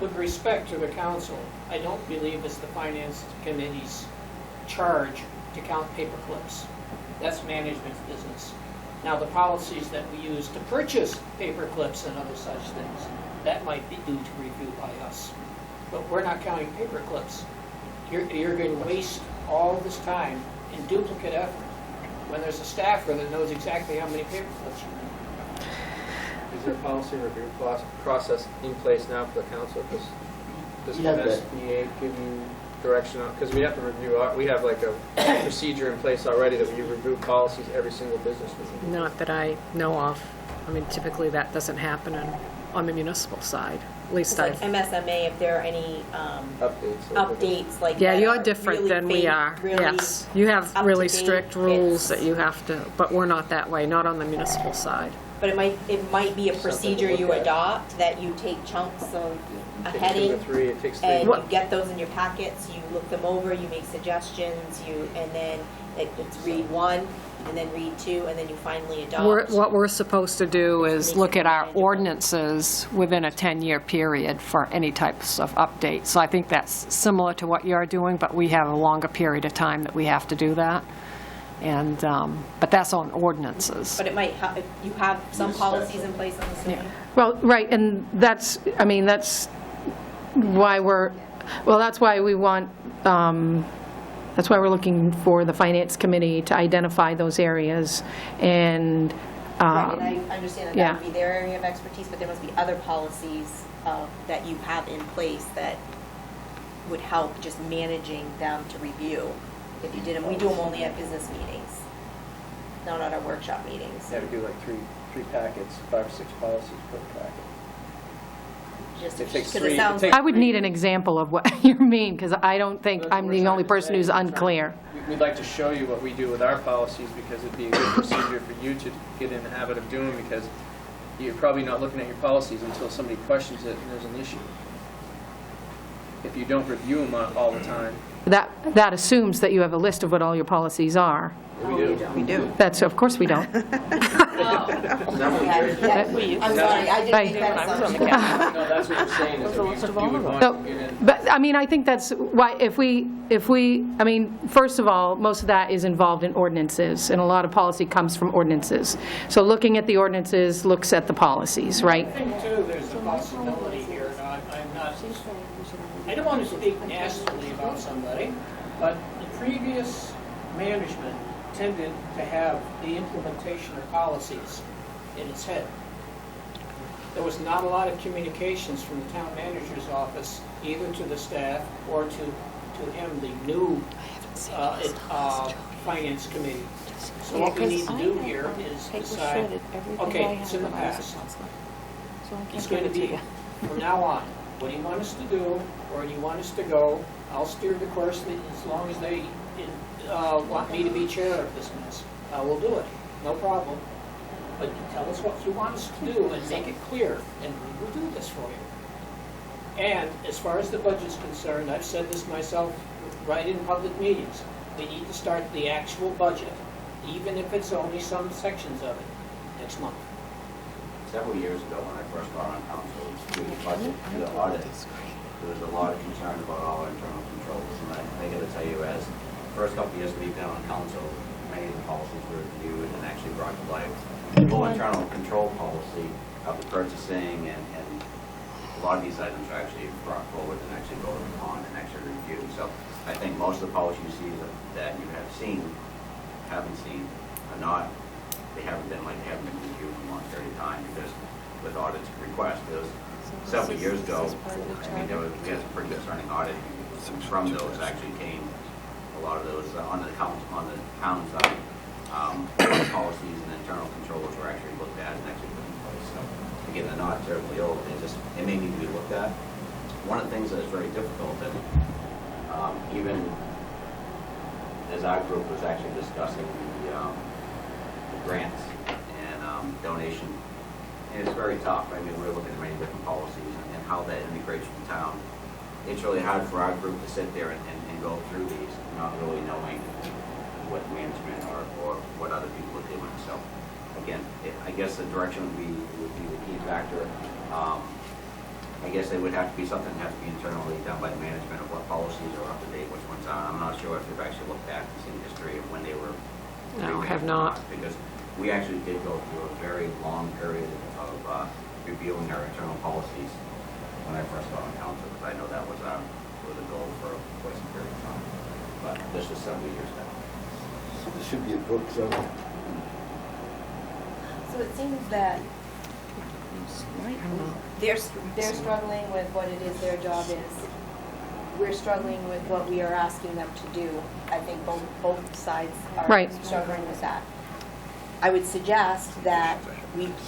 With respect to the council, I don't believe it's the Finance Committee's charge to count paper clips. That's management's business. Now, the policies that we use to purchase paper clips and other such things, that might be due to review by us. But we're not counting paper clips. You're going to waste all this time in duplicate effort when there's a staffer that knows exactly how many paper clips you need. Is there a policy review process in place now for the council? Does We have that. MSBA give you direction on, because we have to review, we have like a procedure in place already that we review policies every single business meeting. Not that I know of. I mean, typically that doesn't happen on the municipal side. At least It's like I've... MSMA, if there are any updates like Yeah, that you're are different really than we vague, are. really Yes. You have up really to date, strict rules it's- that you have to, but we're not that way, not on the municipal side. But it might be a procedure look you at. adopt, that you take chunks of a Takes heading, 2 to 3, it takes 3. and you get those in your packets, you look them over, you make suggestions, and then it's read 1, and then read 2, and then you finally adopt. What we're supposed to do is look at our ordinances within a 10-year period for any types of updates. So I think that's similar to what you're doing, but we have a longer period of time that we have to do that. And, but that's on ordinances. But it might, you have some policies in place, I'm assuming? Well, right, and that's why that's why we want, that's why we're looking for the Finance Committee to identify those areas, and... Right, and I understand that yeah. that would be their area of expertise, but there must be other policies that you have in place that would help just managing them to review. If you did them, we do them only at business meetings, not at our workshop meetings. Yeah, we do like three packets, 5 or 6 policies per packet. Just It takes because 3. it sounds I would need an example of what you mean, because I don't think I'm the only person who's unclear. We'd like to show you what we do with our policies, because it'd be a good procedure for you to get in the habit of doing, because you're probably not looking at your policies until somebody questions it and there's an issue. If you don't review them all the time. That assumes that you have a list of what all your policies are. We do. We do. That's, of course we don't. I'm sorry, I didn't make that assumption. No, that's what you're saying, is that you would want No, to get in. but, I mean, I think that's why, if we, I mean, first of all, most of that is involved in ordinances, and a lot of policy comes from ordinances. So looking at the ordinances looks at the policies, right? I think, too, there's a possibility here, and I don't want to speak nastily about somebody, but the previous management tended to have the implementation of policies in its head. There was not a lot of communications from the town manager's office, either to the staff or to him, the new finance committee. So what we need to do here is decide, okay, it's in the past. It's going to be, from now on, what do you want us to do, or do you want us to go? I'll steer the course as long as they want me to be chair of this mess. We'll do it, no problem. but you tell us what you want us to do and make it clear, and we will do this for you. And as far as the budget's concerned, I've said this myself right in public meetings, we need to start the actual budget, even if it's only some sections of it, next month. Several years ago, when I first got on council, we budget the audit. There was a lot of concern about all our internal controls, and I got to tell you, as the first couple of years we've been on council, many of the policies were reviewed and actually brought to life. The whole internal control policy of the purchasing and a lot of these items are actually brought forward and actually voted upon and actually reviewed. So I think most of the policies you see that you have seen, haven't seen, are not, they haven't been reviewed in a long period of time, because with audits request, there was several years ago, I mean, we had some pretty concerning audit. From those actually came a lot of those on the town's policies and internal controls were actually looked at and actually put in place. So again, they're not terribly old. It may need to be looked at. One of the things that is very difficult, that even as our group was actually discussing the grants and donation, and it's very tough. I mean, we're looking at many different policies and how that integrates with the town. It's really hard for our group to sit there and go through these, not really knowing what management or what other people are doing. So again, I guess the direction would be the key factor. I guess it would have to be something that has to be internally done by the management of what policies are up to date, which ones aren't. I'm not sure if they've actually looked back and seen the history of when they were. No, have not. Because we actually did go through a very long period of reviewing our internal policies when I first got on council, because I know that was a goal for quite some period of time. But this was several years now. So there should be a book somewhere. So it seems that they're struggling with what it is their job is. We're struggling with what we are asking them to do. I think both sides are Right. struggling with that. I would suggest that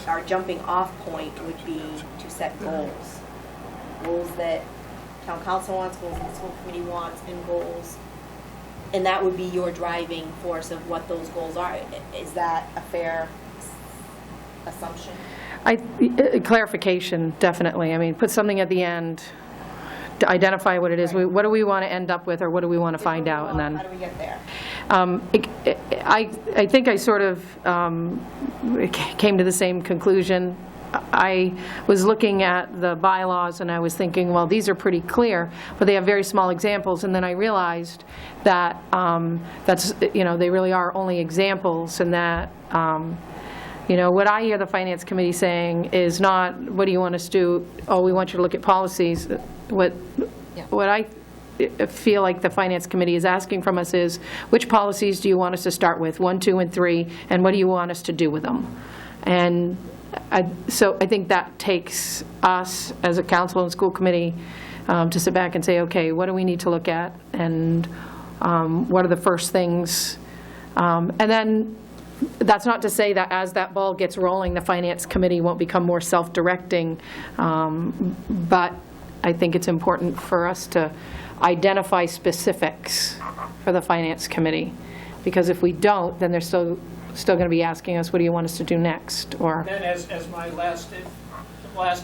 our jumping off point would be to set goals. Goals that town council wants, goals that the school committee wants, and goals. And that would be your driving force of what those goals are. Is that a fair assumption? Clarification, definitely. I mean, put something at the end to identify what it is. What do we want to end up with, or what do we want to find out? And then How do we get there? I think I sort of came to the same conclusion. I was looking at the bylaws and I was thinking, well, these are pretty clear, but they have very small examples. And then I realized that they really are only examples, and that what I hear the Finance Committee saying is not, what do you want us to do? Oh, we want you to look at policies. What I feel like the Finance Committee is asking from us is, which policies do you want us to start with, 1, 2, and 3, and what do you want us to do with them? And so I think that takes us as a council and school committee to sit back and say, okay, what do we need to look at, and what are the first things? And then that's not to say that as that ball gets rolling, the Finance Committee won't become more self-directing, but I think it's important for us to identify specifics for the Finance Committee, because if we don't, then they're still going to be asking us, what do you want us to do next? Or Then, as my last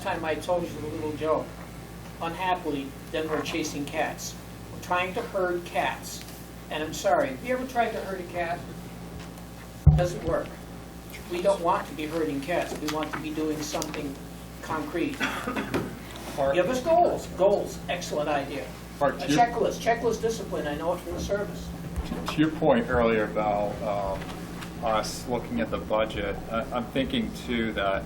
time I told you the little joke, unhappily, then we're chasing cats. We're trying to herd cats. And I'm sorry, have you ever tried to herd a cat? It doesn't work. We don't want to be herding cats. We want to be doing something concrete. Give us goals. Goals, excellent idea. A checklist discipline, I know it from the service. To your point earlier about us looking at the budget, I'm thinking too that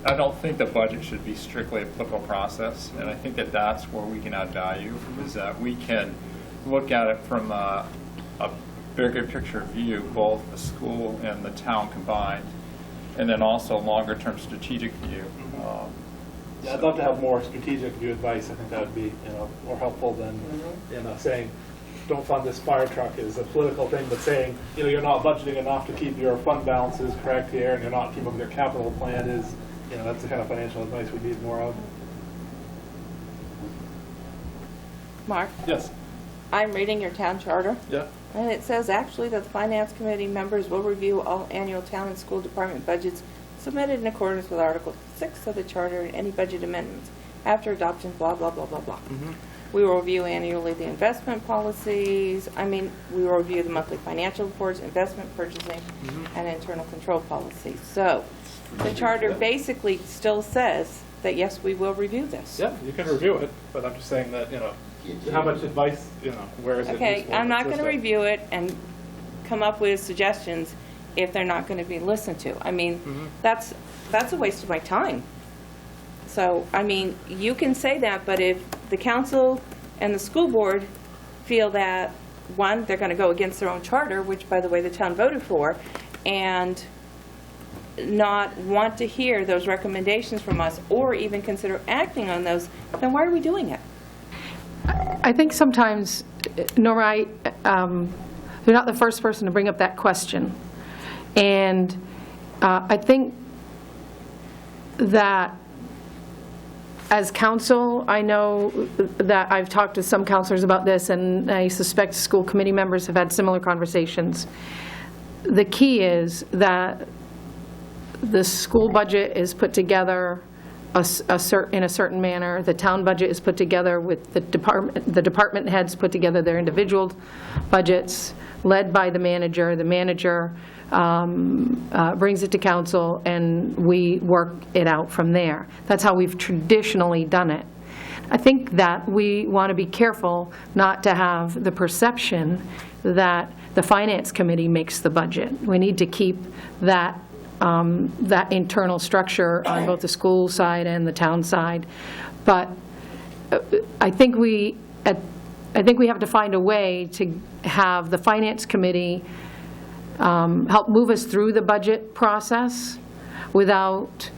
I don't think the budget should be strictly a political process, and I think that that's where we can add value, is that we can look at it from a bigger picture view, both the school and the town combined, and then also longer term strategic view. Yeah, I'd love to have more strategic view advice. I think that would be more helpful than saying, don't fund this fire truck is a political thing, but saying you're not budgeting enough to keep your fund balances correct here, and you're not keeping up with your capital plan is that's the kind of financial advice we need more of. Mark? Yes. I'm reading your town charter. Yeah. And it says actually that the finance committee members will review all annual town and school department budgets submitted in accordance with Article 6 of the charter and any budget amendments after adoption, blah, blah, blah, blah, blah. We will review annually the investment policies. We will review the monthly financial reports, investment purchasing, and internal control policies. So the charter basically still says that, yes, we will review this. Yeah, you can review it, but I'm just saying that, how much advice, where is it Okay, useful? I'm not going to This way. review it and come up with suggestions if they're not going to be listened to. That's a waste of my time. So, you can say that, but if the council and the school board feel that, one, they're going to go against their own charter, which, by the way, the town voted for, and not want to hear those recommendations from us or even consider acting on those, then why are we doing it? I think sometimes, Nora, you're not the first person to bring up that question. And I think that as council, I know that I've talked to some counselors about this, and I suspect school committee members have had similar conversations. The key is that the school budget is put together in a certain manner. The town budget is put together with the department heads put together their individual budgets, led by the manager. The manager brings it to council, and we work it out from there. That's how we've traditionally done it. I think that we want to be careful not to have the perception that the finance committee makes the budget. We need to keep that internal structure on both the school side and the town side. But I think we have to find a way to have the finance committee help move us through the budget process without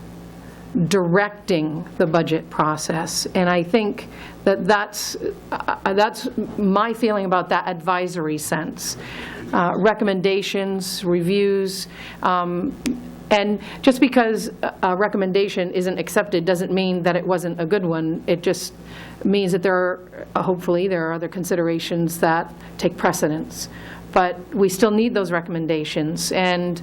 directing the budget process. And I think that that's my feeling about that advisory sense. Recommendations, reviews, and just because a recommendation isn't accepted doesn't mean that it wasn't a good one. It just means that hopefully there are other considerations that take precedence. But we still need those recommendations. And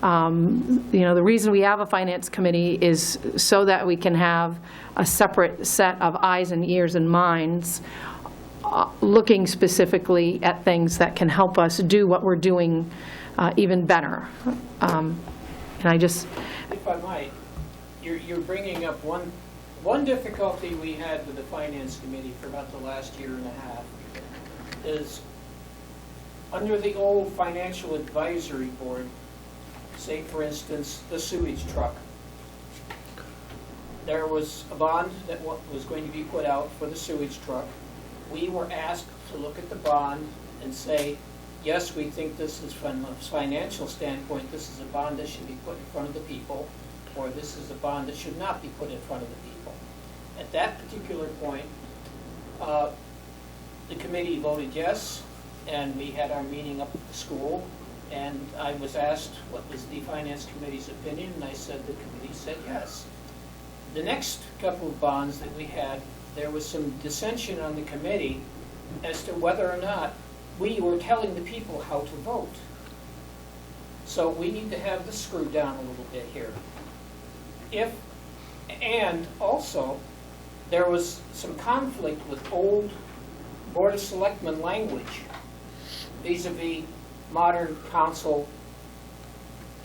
the reason we have a finance committee is so that we can have a separate set of eyes and ears and minds looking specifically at things that can help us do what we're doing even better. And I just... If I might, you're bringing up one difficulty we had with the Finance Committee for about the last year and a half is under the old Financial Advisory Board, say for instance, the sewage truck. There was a bond that was going to be put out for the sewage truck. We were asked to look at the bond and say, yes, we think this is from a financial standpoint, this is a bond that should be put in front of the people, or this is a bond that should not be put in front of the people. At that particular point, the committee voted yes, and we had our meeting up at the school, and I was asked what was the Finance Committee's opinion, and I said the committee said yes. The next couple of bonds that we had, there was some dissension on the committee as to whether or not we were telling the people how to vote. So we need to have this screwed down a little bit here. And also, there was some conflict with old Board of Selectmen language vis-a-vis modern council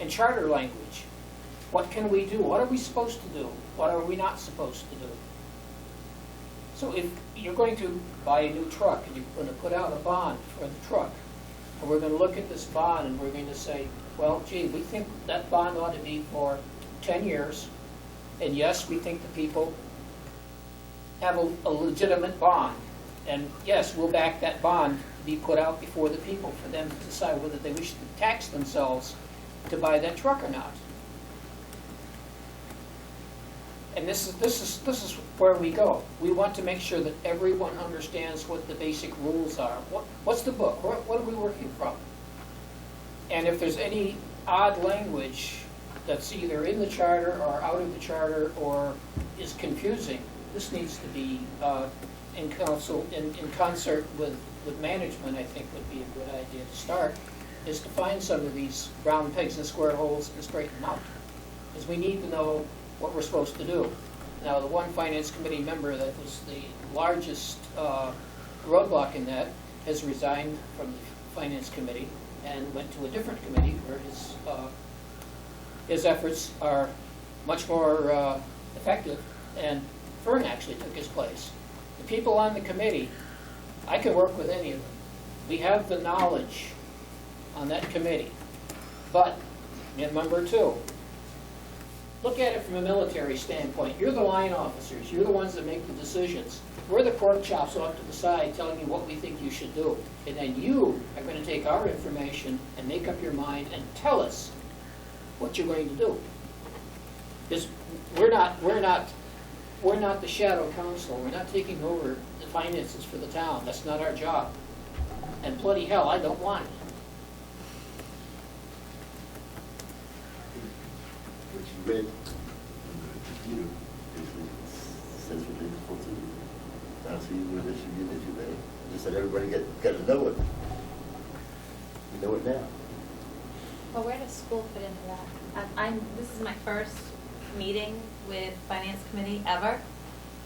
and charter language. What can we do? What are we supposed to do? What are we not supposed to do? So if you're going to buy a new truck and you're going to put out a bond for the truck, and we're going to look at this bond and we're going to say, well, gee, we think that bond ought to be for 10 years, and yes, we think the people have a legitimate bond, and yes, we'll back that bond to be put out before the people for them to decide whether they wish to tax themselves to buy that truck or not. And this is where we go. We want to make sure that everyone understands what the basic rules are. What's the book? What are we working from? And if there's any odd language that's either in the charter or out of the charter or is confusing, this needs to be in council, in concert with with management, I think would be a good idea to start, is to find some of these round pegs and square holes and straighten them out. Because we need to know what we're supposed to do. Now, the one finance committee member that was the largest roadblock in that has resigned from the finance committee and went to a different committee where his efforts are much more effective, and Fern actually took his place. The people on the committee, I can work with any of them. We have the knowledge on that committee. But, and number two, look at it from a military standpoint. You're the line officers. You're the ones that make the decisions. We're the pork chops off to the side telling you what we think you should do. And then you are going to take our information and make up your mind and tell us what you're going to do. Because we're not the shadow council. We're not taking over the finances for the town. That's not our job. And bloody hell, I don't want it. What you read, you know, basically says what they're supposed to do. Now, see where they should be, that you read. Just that everybody got to know it. You know it now. Well, where does school fit into that? This is my first meeting with Finance Committee ever,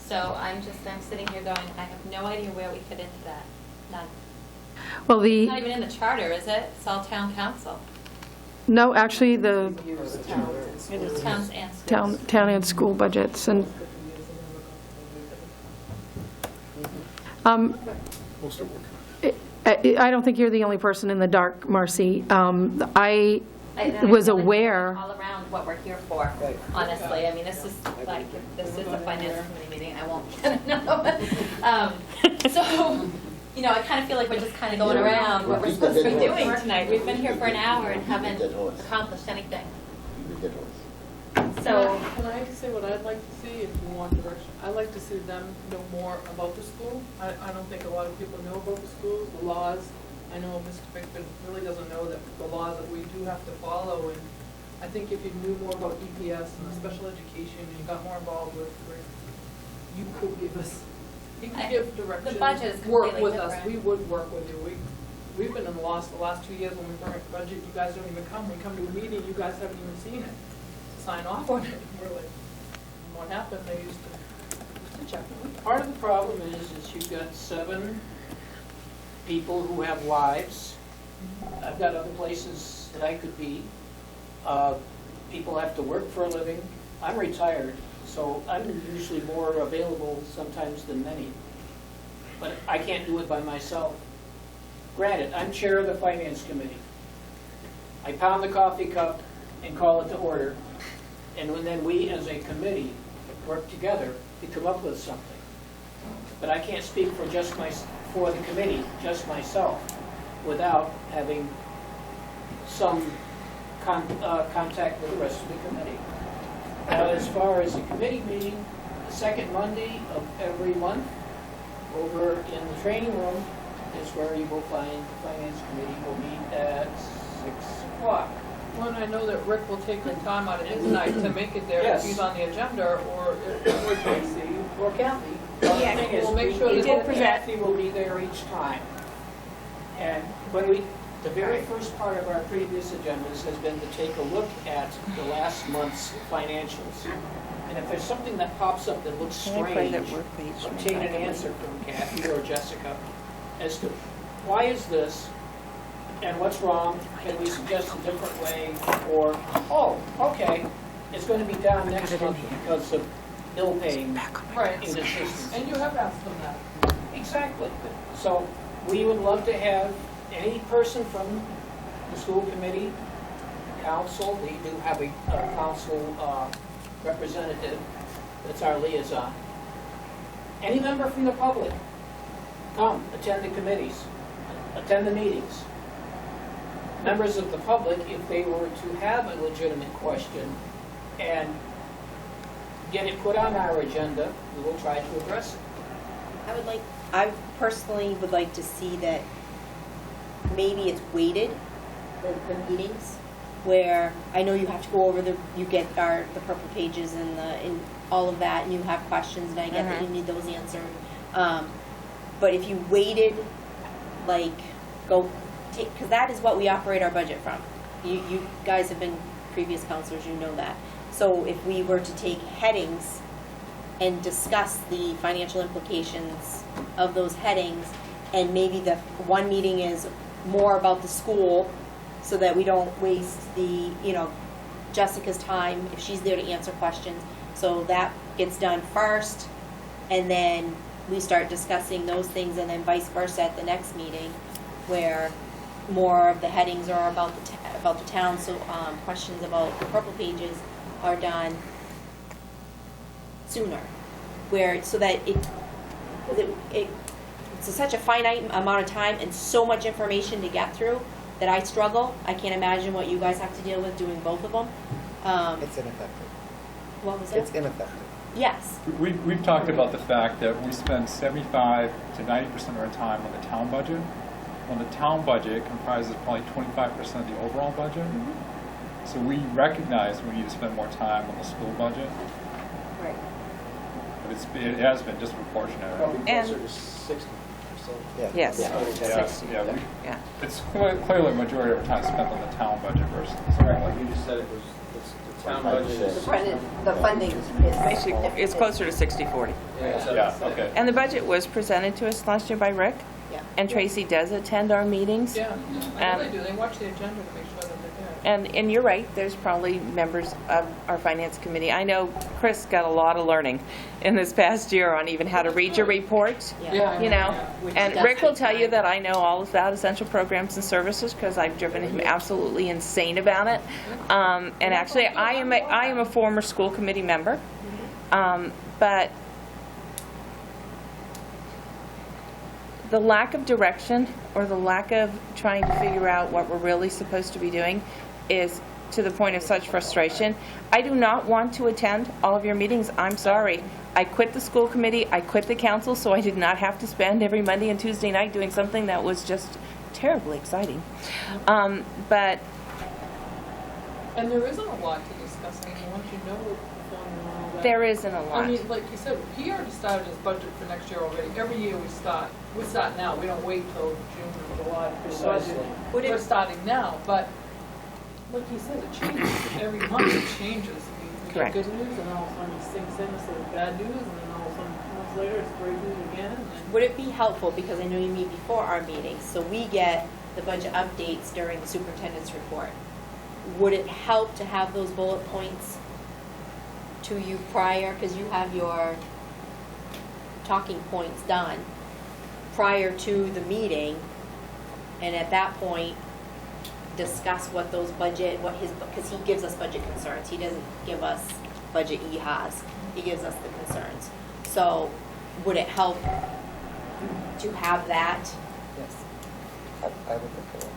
so I'm sitting here going, I have no idea where we fit into that. None. Well, It's not even in the charter, is it? It's all town council. no, actually, the Towns and schools. town and school budgets, and We'll still work. I don't think you're the only person in the dark, Marcy. I I was feel like aware. all around what we're here for, honestly. I mean, this is like, if this is a finance committee meeting, I won't get another one. So, you know, I kind of feel like we're just kind of going around what we're supposed to be doing tonight. We've been here for an hour and haven't accomplished anything. So, Can I say what I'd like to see, if you want direction? I'd like to see them know more about the school. I don't think a lot of people know about the schools, the laws. I know Mr. Bickford really doesn't know that the laws that we do have to follow, and I think if you knew more about EPS and special education, and you got more involved with, you could give us, you could give direction. the budget is Work completely with different. us, we would work with you. We've been in the last 2 years when we bring a budget, you guys don't even come. We come to a meeting, you guys haven't even seen it. Sign off on it. We're like, what happened? They used to check. Part of the problem is you've got 7 people who have lives. I've got other places that I could be. People have to work for a living. I'm retired, so I'm usually more available sometimes than many. But I can't do it by myself. Granted, I'm chair of the finance committee. I pound the coffee cup and call it to order. And then we, as a committee, work together to come up with something. But I can't speak for for the committee, just myself, without having some contact with the rest of the committee. As far as the committee meeting, the second Monday of every month, over in the training room, is where you will find the finance committee will meet at 6 o'clock. Well, and I know that Rick will take the time out of his night to make it there Yes. if he's on the agenda, or Tracy. Or Kathy. Yeah, The thing is, we'll make sure we that hope we'll Kathy will be there each time. And when the very first part of our previous agendas has been to take a look at the last month's financials. And if there's something that pops up that looks strange, obtain an answer from Kathy or Jessica as to why is this and what's wrong, can we suggest a different way, or, oh, okay, it's going to be down next month because of bill paying inconsistencies. And you have asked them that. Exactly. So we would love to have any person from the school committee, council, we do have a council representative, that's our liaison. Any member from the public, come, attend the committees, attend the meetings. Members of the public, if they were to have a legitimate question and get it put on our agenda, we will try to address it. I personally would like to see that maybe it's weighted, the meetings, where I know you have to go over you get the purple pages and all of that, and you have questions, and I get that you need those answered. But if you weighted like, go take, because that is what we operate our budget from. You guys have been previous counselors, you know that. So if we were to take headings and discuss the financial implications of those headings, and maybe the one meeting is more about the school, so that we don't waste the, Jessica's time if she's there to answer questions. So that gets done first, and then we start discussing those things, and then vice versa at the next meeting, where more of the headings are about the town. So questions about the purple pages are done sooner, where so that it's such a finite amount of time and so much information to get through that I struggle. I can't imagine what you guys have to deal with doing both of them. It's ineffective. What was it? It's ineffective. Yes. We've talked about the fact that we spend 75 to 90% of our time on the town budget. When the town budget comprises probably 25% of the overall budget. Mm-hmm. So we recognize we need to spend more time on the school budget. Right. But it has been disproportionate. Probably And- closer to 60%. Yeah. Yes. Yeah. It's clearly a majority of our time spent on the town budget versus. Right, like you just said, the town budget is. The funding is Basically, it's closer to 60/40. Yeah, okay. And the budget was presented to us last year by Rick. Yeah. And Tracy does attend our meetings. Yeah, I know they do. They watch the agenda to make sure that they're there. And you're right, there's probably members of our finance committee. I know Chris got a lot of learning in this past year on even how to read your reports, Yeah. you know. Which And does Rick will take tell you time. that I know all about essential programs and services because I've driven him absolutely insane about it. And actually, I am a former school committee member, but the lack of direction or the lack of trying to figure out what we're really supposed to be doing is to the point of such frustration. I do not want to attend all of your meetings. I'm sorry. I quit the school committee, I quit the council, so I did not have to spend every Monday and Tuesday night doing something that was just terribly exciting. But And there isn't a lot to discuss, I mean, once you know the formula and all that. there isn't a lot. I mean, like you said, he already started his budget for next year already. Every year we start now, we don't wait till June or July to do the budget. We're starting now, but like he said, it changes. Every month it changes. I mean, we get Correct. good news, and all of a sudden it sinks in instead of bad news, and then all of a sudden, 2 months later, it's great news again, and then Would it be helpful, because I know you meet before our meetings, so we get the budget updates during the superintendent's report. Would it help to have those bullet points to you prior, because you have your talking points done prior to the meeting, and at that point, discuss what those budget, because he gives us budget concerns. He doesn't give us budget he has. He gives us the concerns. So would it help to have that? Yes. I would think it would.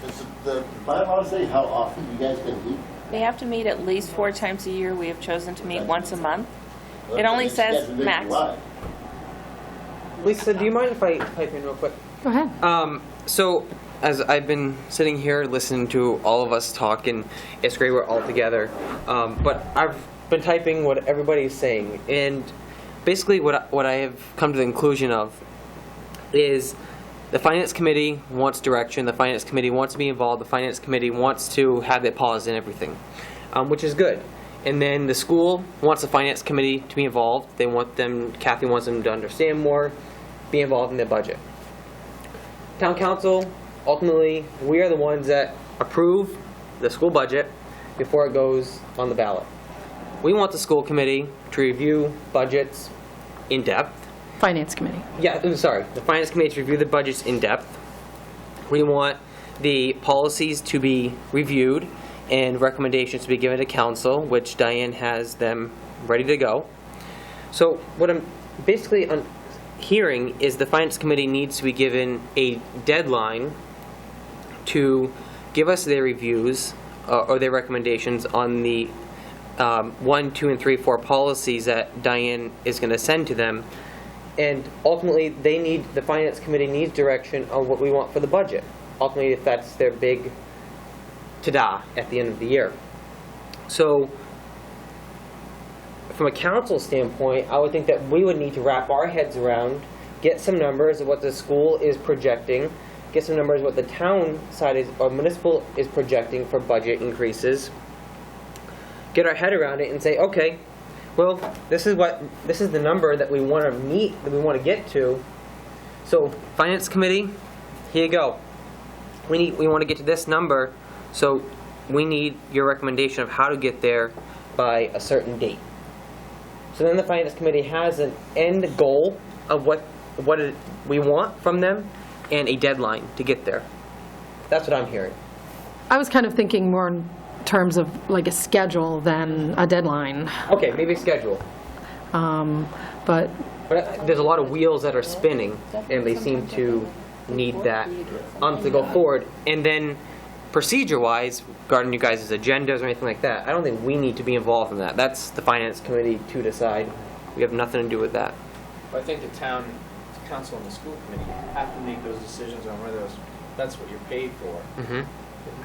Does the bylaws say how often you guys can meet? They have to meet at least 4 times a year. We have chosen to meet once a month. Well, It only you guys says can make max. July. Lisa, do you mind if I pipe in real quick? Go ahead. So, as I've been sitting here listening to all of us talk, and it's great we're all together, but I've been typing what everybody's saying, and basically what I have come to the conclusion of is the Finance Committee wants direction, the Finance Committee wants to be involved, the Finance Committee wants to have their paws in everything, which is good. And then the school wants the Finance Committee to be involved. They want them, Kathy wants them to understand more, be involved in their budget. Town Council, ultimately, we are the ones that approve the school budget before it goes on the ballot. We want the school committee to review budgets in depth. Finance Committee. Yeah, I'm sorry, the Finance Committee to review the budgets in depth. We want the policies to be reviewed and recommendations to be given to council, which Diane has them ready to go. So what I'm basically hearing is the Finance Committee needs to be given a deadline to give us their reviews or their recommendations on the 1, 2, and 3, 4 policies that Diane is going to send to them. And ultimately, the Finance Committee needs direction on what we want for the budget. Ultimately, if that's their big ta-da at the end of the year. So, from a council standpoint, I would think that we would need to wrap our heads around get some numbers of what the school is projecting, get some numbers of what the town side is, or municipal is projecting for budget increases, get our head around it and say, okay, well, this is the number that we want to meet, that we want to get to. So, Finance Committee, here you go. We want to get to this number, so we need your recommendation of how to get there by a certain date. So then the Finance Committee has an end goal of what we want from them and a deadline to get there. That's what I'm hearing. I was kind of thinking more in terms of like a schedule than a deadline. Okay, maybe a schedule. But there's a lot of wheels that are spinning, and they seem to need that to go forward. And then procedure-wise, regarding you guys' agendas or anything like that, I don't think we need to be involved in that. That's the Finance Committee to decide. We have nothing to do with that. I think the town council and the school committee have to make those decisions on whether that's what you're paid for. And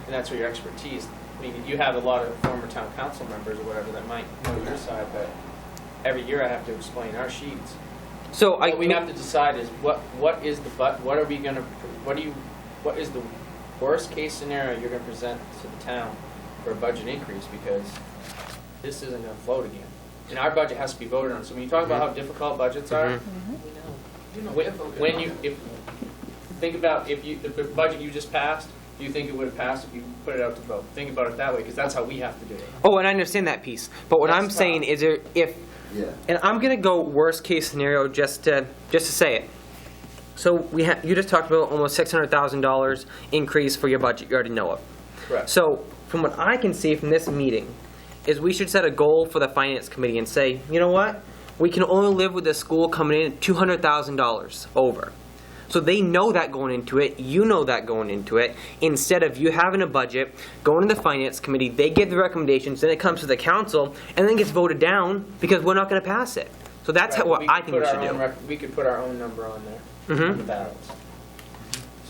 that's what your expertise. I mean, you have a lot of former town council members or whatever that might know your side, but every year I have to explain our sheets. So what we have to decide is what is the what are we going to what is the worst case scenario you're going to present to the town for a budget increase, because this isn't going to float again. And our budget has to be voted on. So when you talk about how difficult budgets are, when you think about the budget you just passed, do you think it would have passed if you put it out to vote? Think about it that way, because that's how we have to do it. Oh, and I understand that piece. But what I'm saying is, and I'm going to go worst case scenario just to say it. So you just talked about almost $600,000 increase for your budget. You already know it. Correct. So from what I can see from this meeting, is we should set a goal for the Finance Committee and say, you know what? We can only live with the school coming in at $200,000 over. So they know that going into it, you know that going into it. Instead of you having a budget, going to the Finance Committee, they give the recommendations, then it comes to the council, and then gets voted down because we're not going to pass it. So that's what I think we should do. We could put our own number on there on the ballots.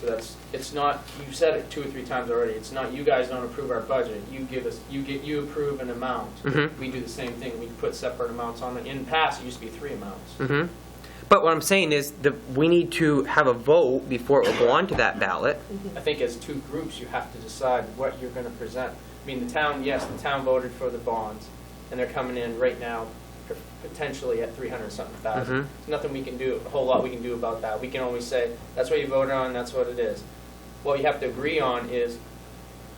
So it's not, you've said it 2 or 3 times already, it's not you guys don't approve our budget, you approve an amount. We do the same thing, we put separate amounts on it. In the past, it used to be 3 amounts. But what I'm saying is that we need to have a vote before it will go onto that ballot. I think as 2 groups, you have to decide what you're going to present. I mean, the town voted for the bonds, and they're coming in right now potentially at 300-something thousand. There's nothing we can do, a whole lot we can do about that. We can only say, that's what you voted on, that's what it is. What you have to agree on is,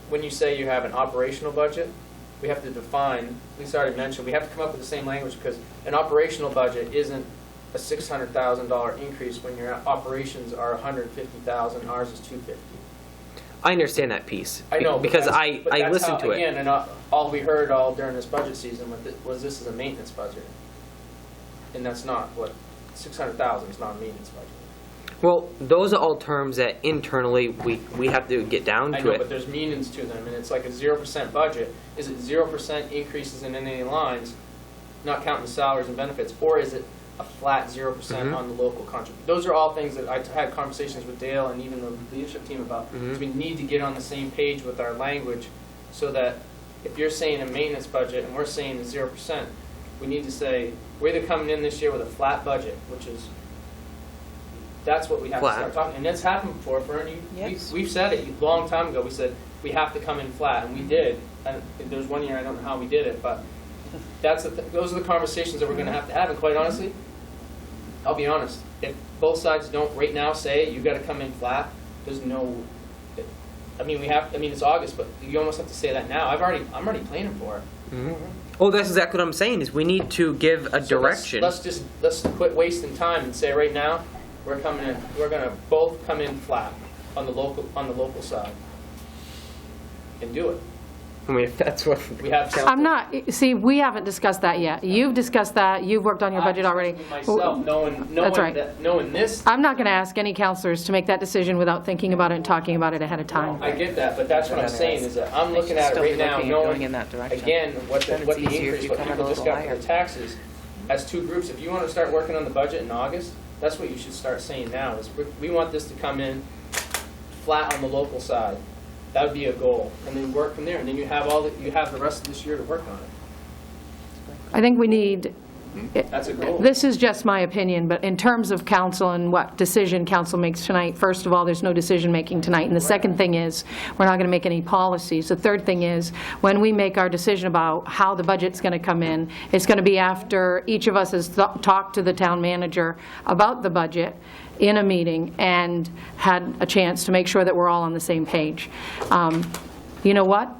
when you say you have an operational budget, we have to define, Lisa already mentioned, we have to come up with the same language, because an operational budget isn't a $600,000 increase when your operations are $150,000, ours is $250,000. I understand that piece. I know, because I listened to it. Again, and all we heard all during this budget season was this is a maintenance budget, and that's not what $600,000 is not a maintenance budget. Well, those are all terms that internally we have to get down to. I know, but there's meanings to them, and it's like a 0% budget. Is it 0% increases in any lines, not counting the salaries and benefits, or is it a flat 0% on the local contribution? Those are all things that I had conversations with Dale and even the leadership team about. So we need to get on the same page with our language, so that if you're saying a maintenance budget and we're saying 0%, we need to say we're either coming in this year with a flat budget, which is, that's what we have to start talking. And that's happened before, Bernie. Yes. We've said it a long time ago. We said we have to come in flat, and we did. And there was one year, I don't know how we did it, but those are the conversations that we're going to have. And quite honestly, I'll be honest, if both sides don't right now say you got to come in flat, there's no. I mean, it's August, but you almost have to say that now. I'm already planning for it. Well, that's exactly what I'm saying. Is we need to give a direction. Let's quit wasting time and say right now we're coming in. We're going to both come in flat on the local side and do it. I mean, if that's what we have. See, we haven't discussed that yet. You've discussed that. You've worked on your budget already. Myself, knowing this. I'm not going to ask any counselors to make that decision without thinking about it and talking about it ahead of time. I get that, but that's what I'm saying is that I'm looking at it right now, knowing again what the increase, what people just got for the taxes. As 2 groups, if you want to start working on the budget in August, that's what you should start saying now. Is we want this to come in flat on the local side. That would be a goal, and then work from there, and then you have the rest of this year to work on it. I think we need That's a goal. This is just my opinion, but in terms of council and what decision council makes tonight, first of all, there's no decision-making tonight. And the second thing is, we're not going to make any policies. The third thing is, when we make our decision about how the budget's going to come in, it's going to be after each of us has talked to the town manager about the budget in a meeting and had a chance to make sure that we're all on the same page. You know what?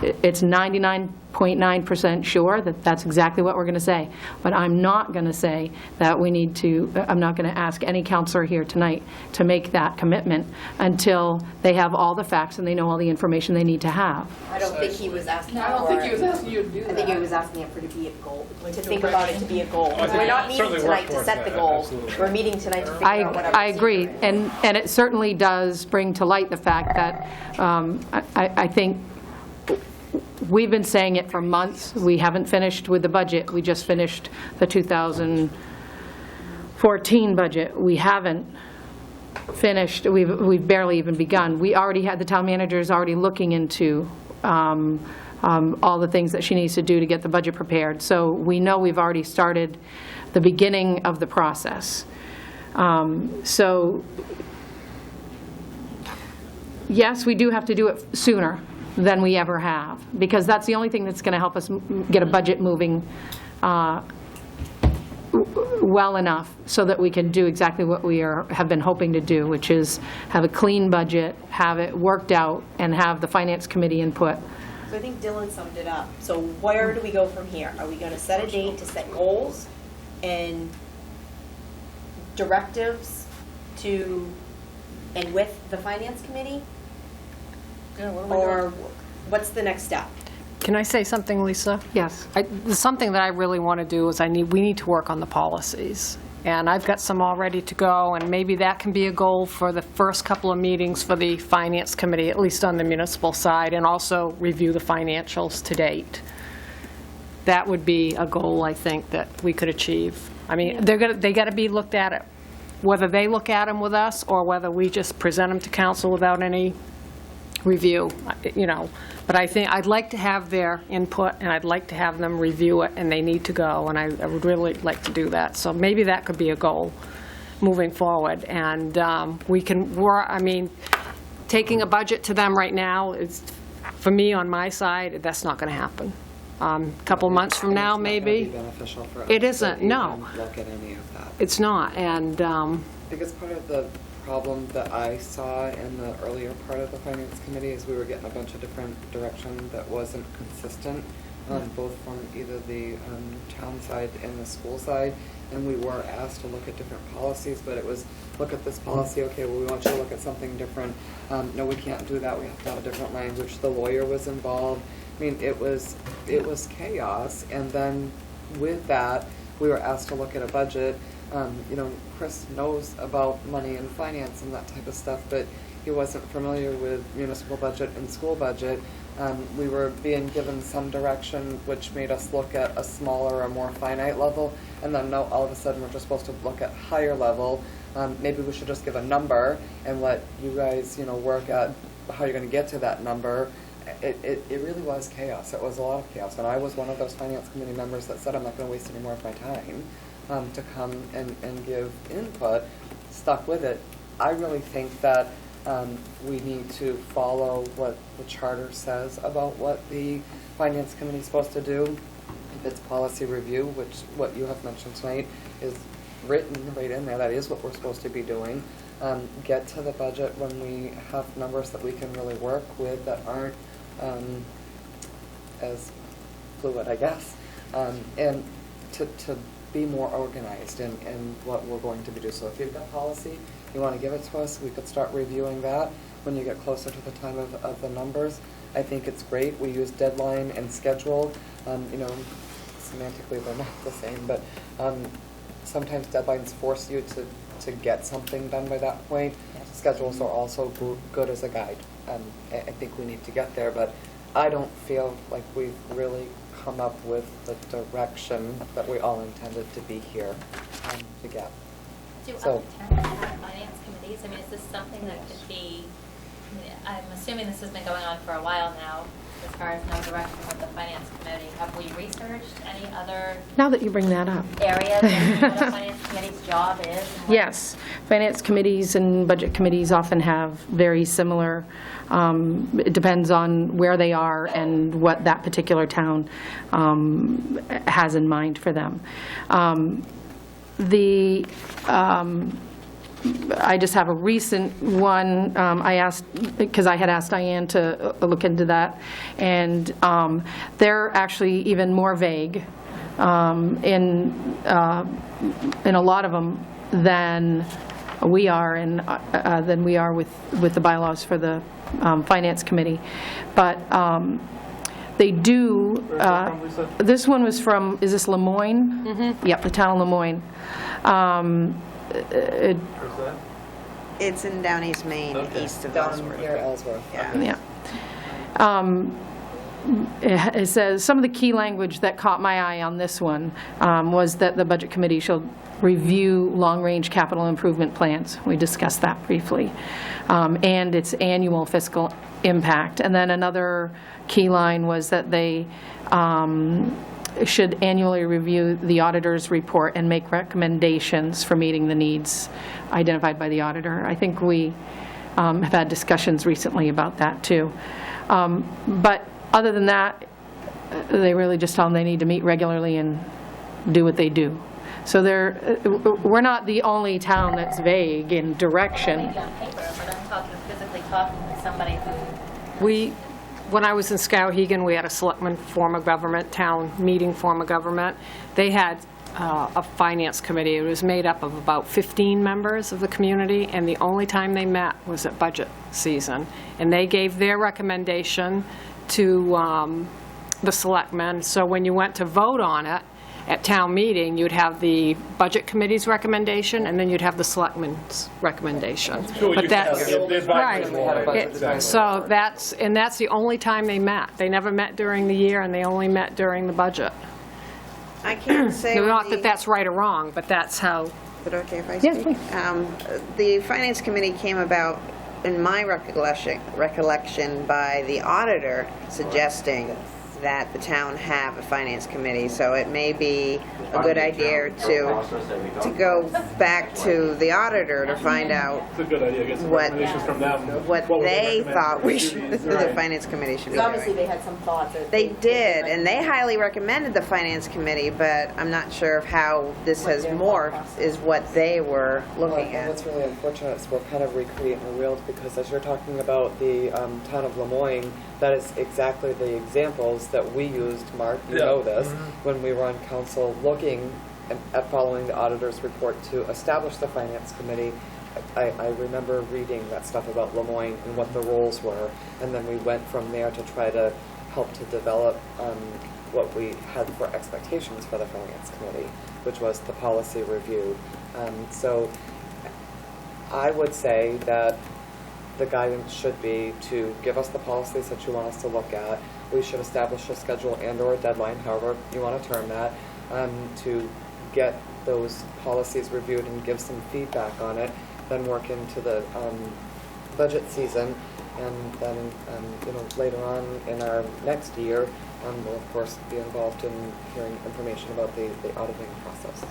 It's 99.9% sure that that's exactly what we're going to say. But I'm not going to say that we need to, I'm not going to ask any counselor here tonight to make that commitment until they have all the facts and they know all the information they need to have. I don't think he was asking for it. I don't think he was asking you to do that. I think he was asking it for to be a goal, Like to think about it to be a goal. I think We're not meeting certainly work tonight to towards set the that, goal. absolutely. We're meeting tonight to figure out what our I agree, procedure is. and it certainly does bring to light the fact that I think we've been saying it for months. We haven't finished with the budget. We just finished the 2014 budget. We haven't finished, we've barely even begun. We already had, the town manager is already looking into all the things that she needs to do to get the budget prepared. So we know we've already started the beginning of the process. So yes, we do have to do it sooner than we ever have, because that's the only thing that's going to help us get a budget moving well enough so that we can do exactly what we have been hoping to do, which is have a clean budget, have it worked out, and have the finance committee input. So I think Dylan summed it up. So where do we go from here? Are we going to set a date to set goals and directives to, and with the finance committee? Yeah, what are we Or doing? what's the next step? Can I say something, Lisa? Yes. There's something that I really want to do is we need to work on the policies. And I've got some all ready to go, and maybe that can be a goal for the first couple of meetings for the Finance Committee, at least on the municipal side, and also review the financials to date. That would be a goal, I think, that we could achieve. I mean, they got to be looked at, whether they look at them with us or whether we just present them to council without any review, you know. But I think I'd like to have their input, and I'd like to have them review it, and they need to go, and I would really like to do that. So maybe that could be a goal moving forward. And we can work, I mean, taking a budget to them right now is, for me, on my side, that's not going to happen. A couple months from now, maybe. It's not going to be beneficial for us. It isn't, to no. even look at any of that. It's not, and Because part of the problem that I saw in the earlier part of the finance committee is we were getting a bunch of different direction that wasn't consistent, both from either the town side and the school side, and we were asked to look at different policies, but it was, look at this policy, okay, well, we want you to look at something different. No, we can't do that, we have to have a different language. The lawyer was involved. I mean, it was chaos, and then with that, we were asked to look at a budget. You know, Chris knows about money and finance and that type of stuff, but he wasn't familiar with municipal budget and school budget. We were being given some direction which made us look at a smaller or more finite level, and then now all of a sudden we're just supposed to look at higher level. Maybe we should just give a number and let you guys, you know, work at how you're going to get to that number. It really was chaos. It was a lot of chaos, and I was one of those finance committee members that said I'm not going to waste any more of my time to come and give input, stuck with it. I really think that we need to follow what the charter says about what the finance committee is supposed to do. If it's policy review, which what you have mentioned tonight is written right in there, that is what we're supposed to be doing. Get to the budget when we have numbers that we can really work with that aren't as fluid, I guess, and to be more organized in what we're going to be doing. So if you've got policy, you want to give it to us, we could start reviewing that when you get closer to the time of the numbers. I think it's great. We use deadline and schedule. You know, semantically they're not the same, but sometimes deadlines force you to get something done by that point. Schedules are also good as a guide. I think we need to get there, but I don't feel like we've really come up with the direction that we all intended to be here to get. Do So, other towns have finance committees? I mean, is this something that could be I'm assuming this has been going on for a while now, as far as no direction with the finance committee. Have we researched any other Now that you bring that up. areas and what a finance committee's job is? and what- Yes, finance committees and budget committees often have very similar, it depends on where they are and what that particular town has in mind for them. I just have a recent one, I asked, because I had asked Diane to look into that, and they're actually even more vague in a lot of them than we are with the bylaws for the Finance Committee. But they do, this one was from, is this Lemoyne? Mm-hmm. Yep, the town of Lemoyne. It's in Down East Maine, east of Ellsworth. Near Ellsworth. Yeah. It says, some of the key language that caught my eye on this one was that the Budget Committee shall review long-range capital improvement plans. We discussed that briefly. And its annual fiscal impact. And then another key line was that they should annually review the auditor's report and make recommendations for meeting the needs identified by the auditor. I think we have had discussions recently about that too. But other than that, they really just tell them they need to meet regularly and do what they do. So we're not the only town that's vague in direction. Maybe on paper, but I'm talking, physically talking to somebody who... When I was in Skowhegan, we had a selectman form of government, town meeting form of government. They had a finance committee. It was made up of about 15 members of the community, and the only time they met was at budget season. And they gave their recommendation to the selectmen. So when you went to vote on it at town meeting, you'd have the budget committee's recommendation, and then you'd have the selectmen's recommendation. But that's right. So that's the only time they met. They never met during the year, and they only met during the budget. I can't say. Not that that's right or wrong, but that's how. Is it okay if I speak? Yes, the Finance Committee came about, in my recollection, by the auditor suggesting that the town have a finance committee, so it may be a good idea to go back to the auditor to find out what they thought the finance committee should be doing. Obviously, they had some thoughts. They did, and they highly recommended the finance committee, but I'm not sure of how this has morphed is what they were looking at. What's really unfortunate is we're kind of recreating the wheel, because as you're talking about the town of Lemoyne, that is exactly the examples that we used, Mark, you know this, when we were on council looking at following the auditor's report to establish the finance committee. I remember reading that stuff about Lemoyne and what the roles were, and then we went from there to try to help to develop what we had for expectations for the finance committee, which was the policy review. So I would say that the guidance should be to give us the policies that you want us to look at. We should establish a schedule and/or a deadline, however you want to term that, to get those policies reviewed and give some feedback on it, then work into the budget season, and then later on in our next year, we'll of course be involved in hearing information about the auditing process. So.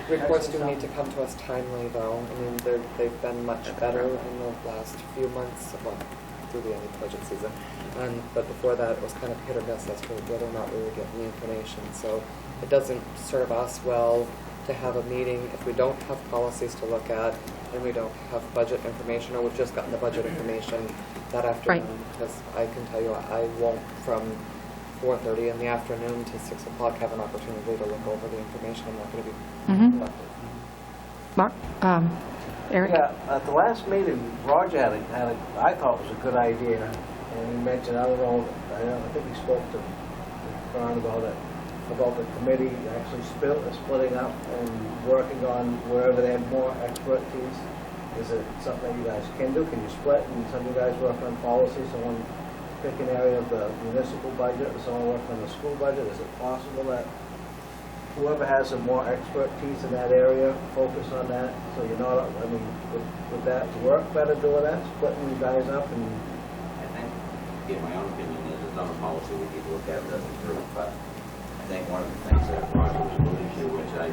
Reports do need to come to us timely, though. I mean, they've been much better in the last few months, well, through the end of the budget season. But before that, it was kind of hit or miss as to whether or not we were getting the information. So it doesn't serve us well to have a meeting if we don't have policies to look at and we don't have budget information, or we've just gotten the budget information that afternoon. Because I can tell you, I won't from 4:30 in the afternoon to 6 o'clock have an opportunity to look over the information. I'm not going to be productive. Mark? Eric? Yeah, at the last meeting, Roger had I thought was a good idea, and he mentioned, I think he spoke to Ron about it, about the committee actually splitting up and working on wherever they have more expertise. Is it something that you guys can do? Can you split and some of you guys work on policy, someone pick an area of the municipal budget and someone work on the school budget? Is it possible that whoever has some more expertise in that area, focus on that, so you're not, I mean, would that work better doing that, splitting you guys up and? I think, again, my own opinion is it's not a policy we need to look at as a group, but I think one of the things that Roger was alluding to, which I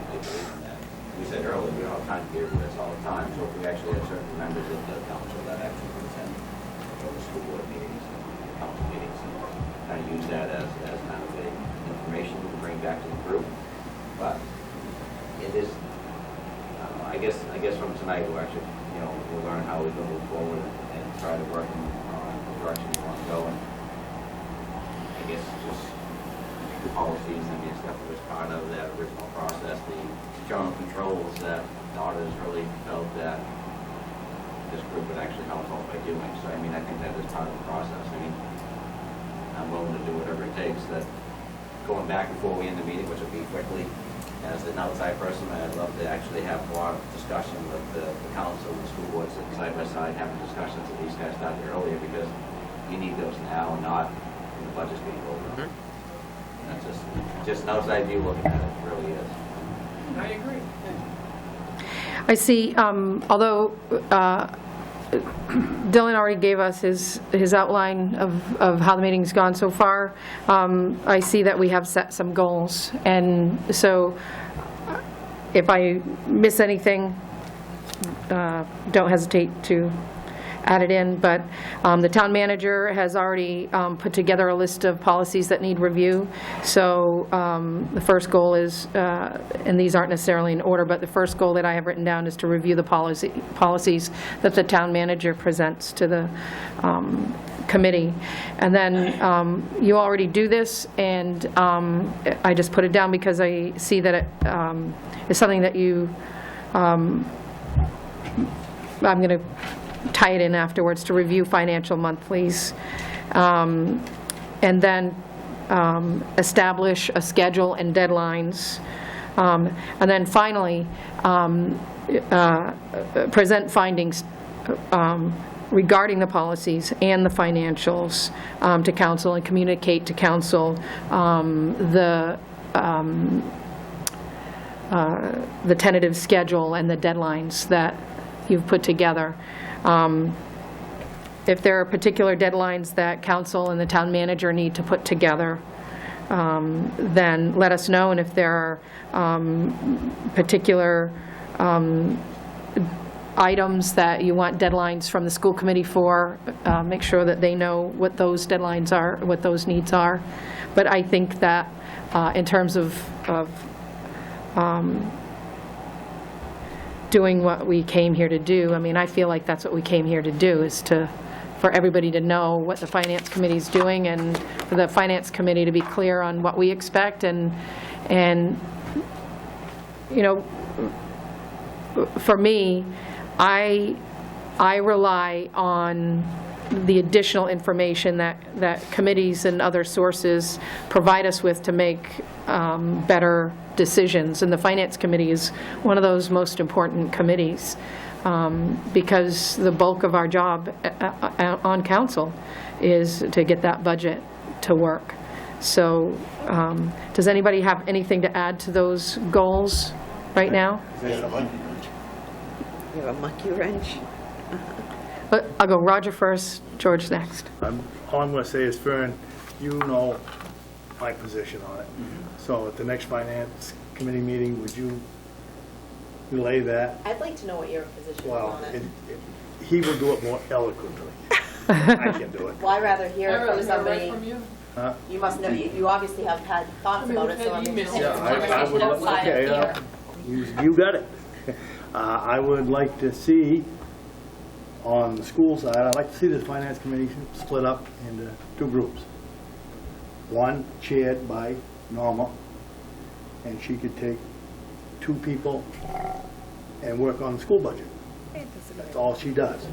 believe in that, we said earlier, we don't have time to get rid of this all the time, so if we actually have certain members of the council that actually present for the school board meetings, council meetings, and kind of use that as kind of a information to bring back to the group. But it is, I guess from tonight, we'll actually, we'll learn how we can move forward and try to work on the direction we want to go. And I guess just the policies, I mean, stuff that was part of that original process, the general controls that the auditors really felt that this group would actually help out by doing. So, I mean, I think that is part of the process. I mean, I'm willing to do whatever it takes. That going back before we end the meeting, which will be quickly, as an outside person, I'd love to actually have more discussion with the council and the school boards side by side, having discussions that these guys started earlier, because you need those now, not when the budget's being rolled out. And that's just an outside view looking at it, it really is. I agree. I see, although Dylan already gave us his outline of how the meeting's gone so far, I see that we have set some goals. And so if I miss anything, don't hesitate to add it in. But the town manager has already put together a list of policies that need review. So the first goal is, and these aren't necessarily in order, but the first goal that I have written down is to review the policies that the town manager presents to the committee. And then you already do this, and I just put it down because I see that it is something that you, I'm going to tie it in afterwards, to review financial monthlies, and then establish a schedule and deadlines, and then finally present findings regarding the policies and the financials to council, and communicate to council the tentative schedule and the deadlines that you've put together. If there are particular deadlines that council and the town manager need to put together, then let us know. And if there are particular items that you want deadlines from the school committee for, make sure that they know what those deadlines are, what those needs are. But I think that in terms of doing what we came here to do, I mean, I feel like that's what we came here to do, is for everybody to know what the finance committee is doing, and for the finance committee to be clear on what we expect. And for me, I rely on the additional information that committees and other sources provide us with to make better decisions. And the Finance Committee is one of those most important committees, because the bulk of our job on council is to get that budget to work. So does anybody have anything to add to those goals right now? You have a monkey wrench? I'll go Roger first, George next. All I'm going to say is, Fern, you know my position on it. So at the next finance committee meeting, would you relay that? I'd like to know what your position is Well, on it. he will do it more eloquently. I can do it. Well, I'd rather hear it from somebody. From you. Huh? You must know, you obviously have had thoughts about it, so I'm we've just had saying. emails. I would, Outside of okay, here. you got it. I would like to see, on the school side, I'd like to see the finance committee split up into two groups. One chaired by Norma, and she could take two people and work on the school budget. That's all she does.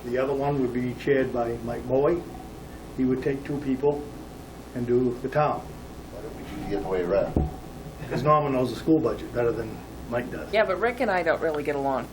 The other one would be chaired by Mike Bowie. He would take two people and do the town. Why don't we do the other way around? Because Norma knows the school budget better than Mike does. Yeah, but Rick and I don't really get along.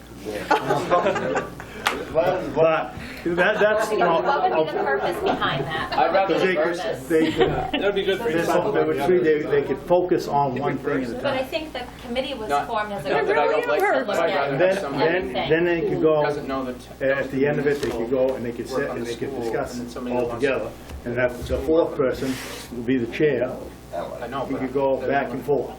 But That's, What would be the purpose behind that? I'd rather They the could, purpose. they could, That'd be good for you. there's something that would treat, they could focus on one thing at a But I time. think the committee was Not- formed as a not group that I don't to like look them, but I'd rather at have Then, somebody everything. then they could who go, doesn't know at the end of it, they could go and they could sit and they could discuss all together. And that the fourth person would be the chair, I know, he but could go back and forth.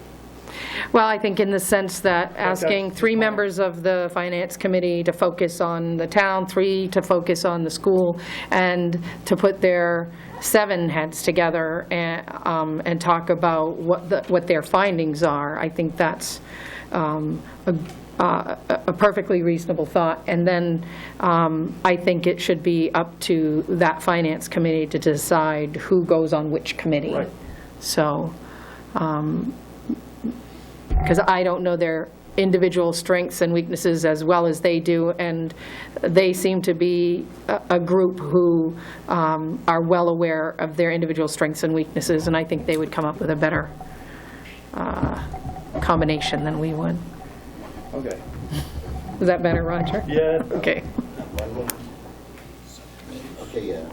Well, I think in the sense that asking 3 members of the Finance Committee to focus on the town, 3 to focus on the school, and to put their 7 heads together and talk about what their findings are, I think that's a perfectly reasonable thought. And then I think it should be up to that Finance Committee to decide who goes on which committee. Right. So, because I don't know their individual strengths and weaknesses as well as they do, and they seem to be a group who are well aware of their individual strengths and weaknesses, and I think they would come up with a better combination than we would. Okay. Is that better, Roger? Yeah. Okay. Okay, yeah.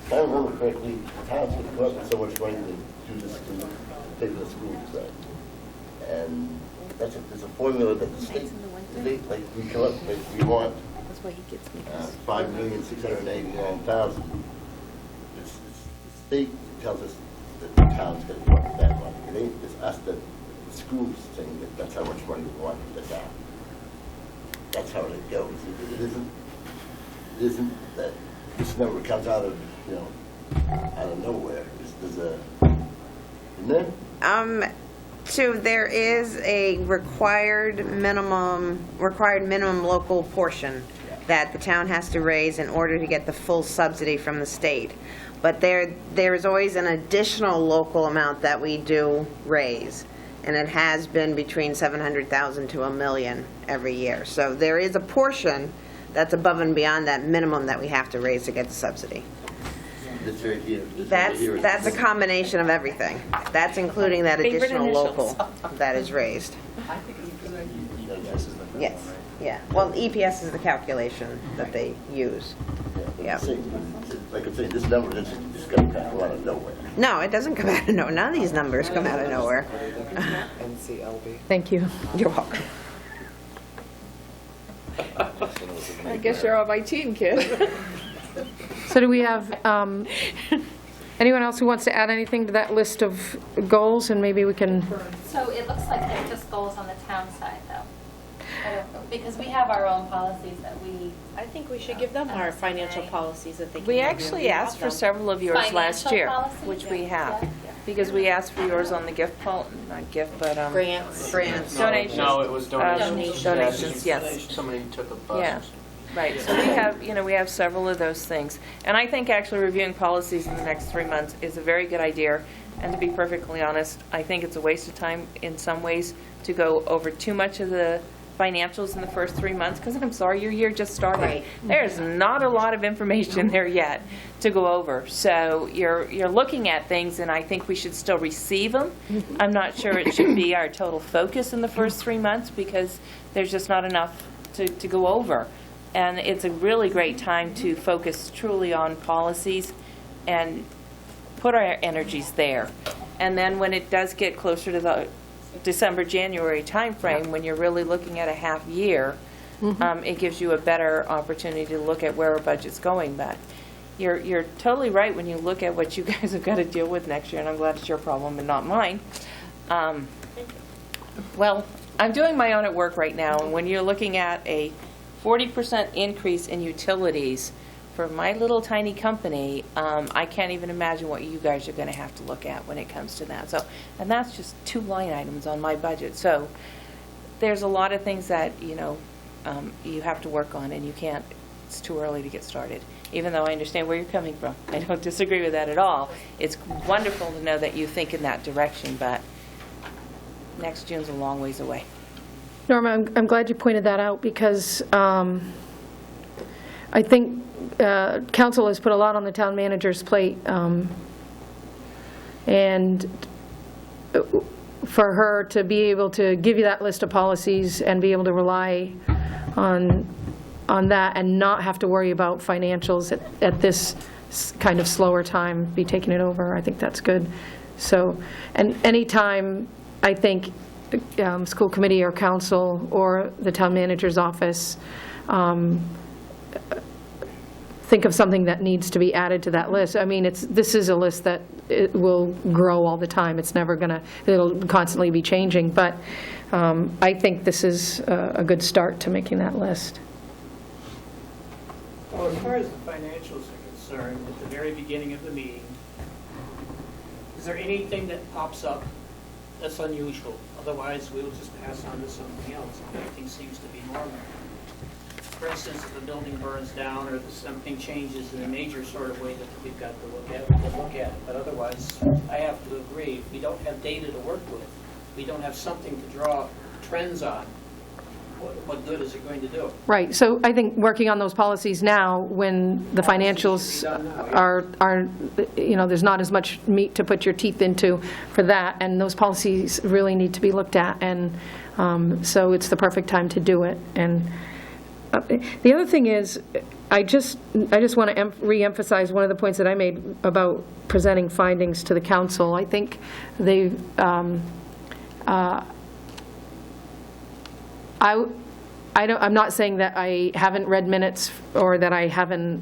If I remember correctly, the town's gonna come up with so much money to do this, to pay for the schools, right? And there's a formula that the state, like, we come up with, we want That's why he gets me. 5,689,000. The state tells us that the town's gonna come up with that money. It ain't, it's us, the schools saying that that's how much money we want to put down. That's how it goes. It isn't that this number comes out of, out of nowhere. There's isn't there? So there is a required minimum local portion that the town has to raise in order to get the full subsidy from the state. But there is always an additional local amount that we do raise, and it has been between $700,000 to $1 million every year. So there is a portion that's above and beyond that minimum that we have to raise to get the subsidy. This right here. This right here. That's a combination of everything. That's including that Favorite additional initials. local that is raised. Yes, yeah. Well, EPS is the calculation that they use. Yeah. Like I'm saying, this number is just going to come out of nowhere. No, it doesn't come out of nowhere. None of these numbers come out of nowhere. NCLB. Thank you. You're welcome. I guess you're on my team, kid. So do we have anyone else who wants to add anything to that list of goals, and maybe we can... So it looks like they're just goals on the town side, though. Because we have our own policies that we... I think we should give them our financial policies that they can. We review. actually asked for several of yours last Financial year, policies? which we have. Yeah. Because we asked for yours on the not gift, but Grants. donations. No, it was donations. Donations, yes. Somebody took a bus. Yeah, right. So we have several of those things. And I think actually reviewing policies in the next 3 months is a very good idea. And to be perfectly honest, I think it's a waste of time in some ways to go over too much of the financials in the first 3 months, because I'm sorry, your year just started. Right. There's not a lot of information there yet to go over. So you're looking at things, and I think we should still receive them. I'm not sure it should be our total focus in the first 3 months, because there's just not enough to go over. And it's a really great time to focus truly on policies and put our energies there. And then when it does get closer to the December, January timeframe, when you're really looking at a half year, it gives you a better opportunity to look at where our budget's going. But you're totally right when you look at what you guys have got to deal with next year, and I'm glad it's your problem and not mine. Well, I'm doing my own at work right now, and when you're looking at a 40% increase in utilities for my little tiny company, I can't even imagine what you guys are going to have to look at when it comes to that. So, and that's just 2 line items on my budget. So there's a lot of things that, you have to work on, and you can't, it's too early to get started. Even though I understand where you're coming from. I don't disagree with that at all. It's wonderful to know that you think in that direction, but next June's a long ways away. Norma, I'm glad you pointed that out, because I think council has put a lot on the town manager's plate, and for her to be able to give you that list of policies and be able to rely on on that and not have to worry about financials at this kind of slower time, be taking it over. I think that's good. So, and anytime, I think, school committee or council or the town manager's office think of something that needs to be added to that list. I mean, this is a list that it will grow all the time. It's never going to, it'll constantly be changing, but I think this is a good start to making that list. Well, as far as the financials are concerned, at the very beginning of the meeting, is there anything that pops up that's unusual? Otherwise, we'll just pass on to something else. Everything seems to be normal. For instance, if the building burns down or if something changes in a major sort of way that we've got to look at, we can look at it. But otherwise, I have to agree, if we don't have data to work with, we don't have something to draw trends on, what good is it going to do? Right, so I think working on those policies now, when the financials are, you know, there's not as much meat to put your teeth into for that, and those policies really need to be looked at, and so it's the perfect time to do it. And the other thing is, I just want to re-emphasize one of the points that I made about presenting findings to the council. I think they've, I'm not saying that I haven't read minutes or that I haven't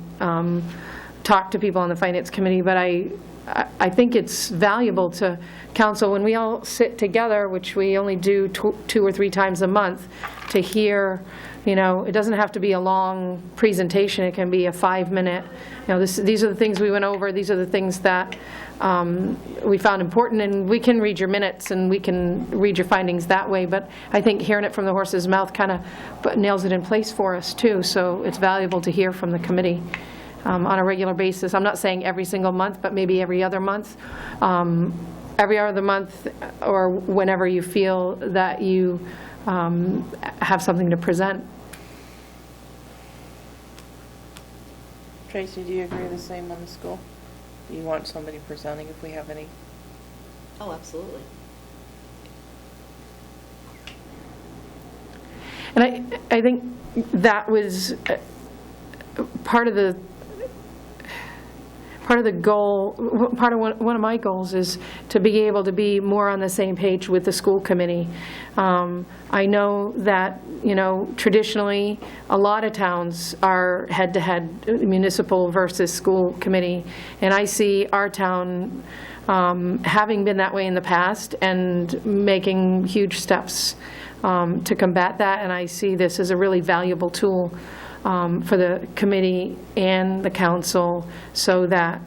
talked to people on the Finance Committee, but I think it's valuable to council when we all sit together, which we only do 2 or 3 times a month, to hear, you know, it doesn't have to be a long presentation. It can be a 5-minute, you know, these are the things we went over, these are the things that we found important, and we can read your minutes and we can read your findings that way, but I think hearing it from the horse's mouth kind of nails it in place for us too, so it's valuable to hear from the committee on a regular basis. I'm not saying every single month, but maybe every other month. Every other month, or whenever you feel that you have something to present. Tracy, do you agree the same on the school? Do you want somebody presenting if we have any? Oh, absolutely. And I think that was part of the goal, one of my goals is to be able to be more on the same page with the school committee. I know that, you know, traditionally, a lot of towns are head-to-head, municipal versus school committee, and I see our town having been that way in the past and making huge steps to combat that, and I see this as a really valuable tool for the committee and the council, so that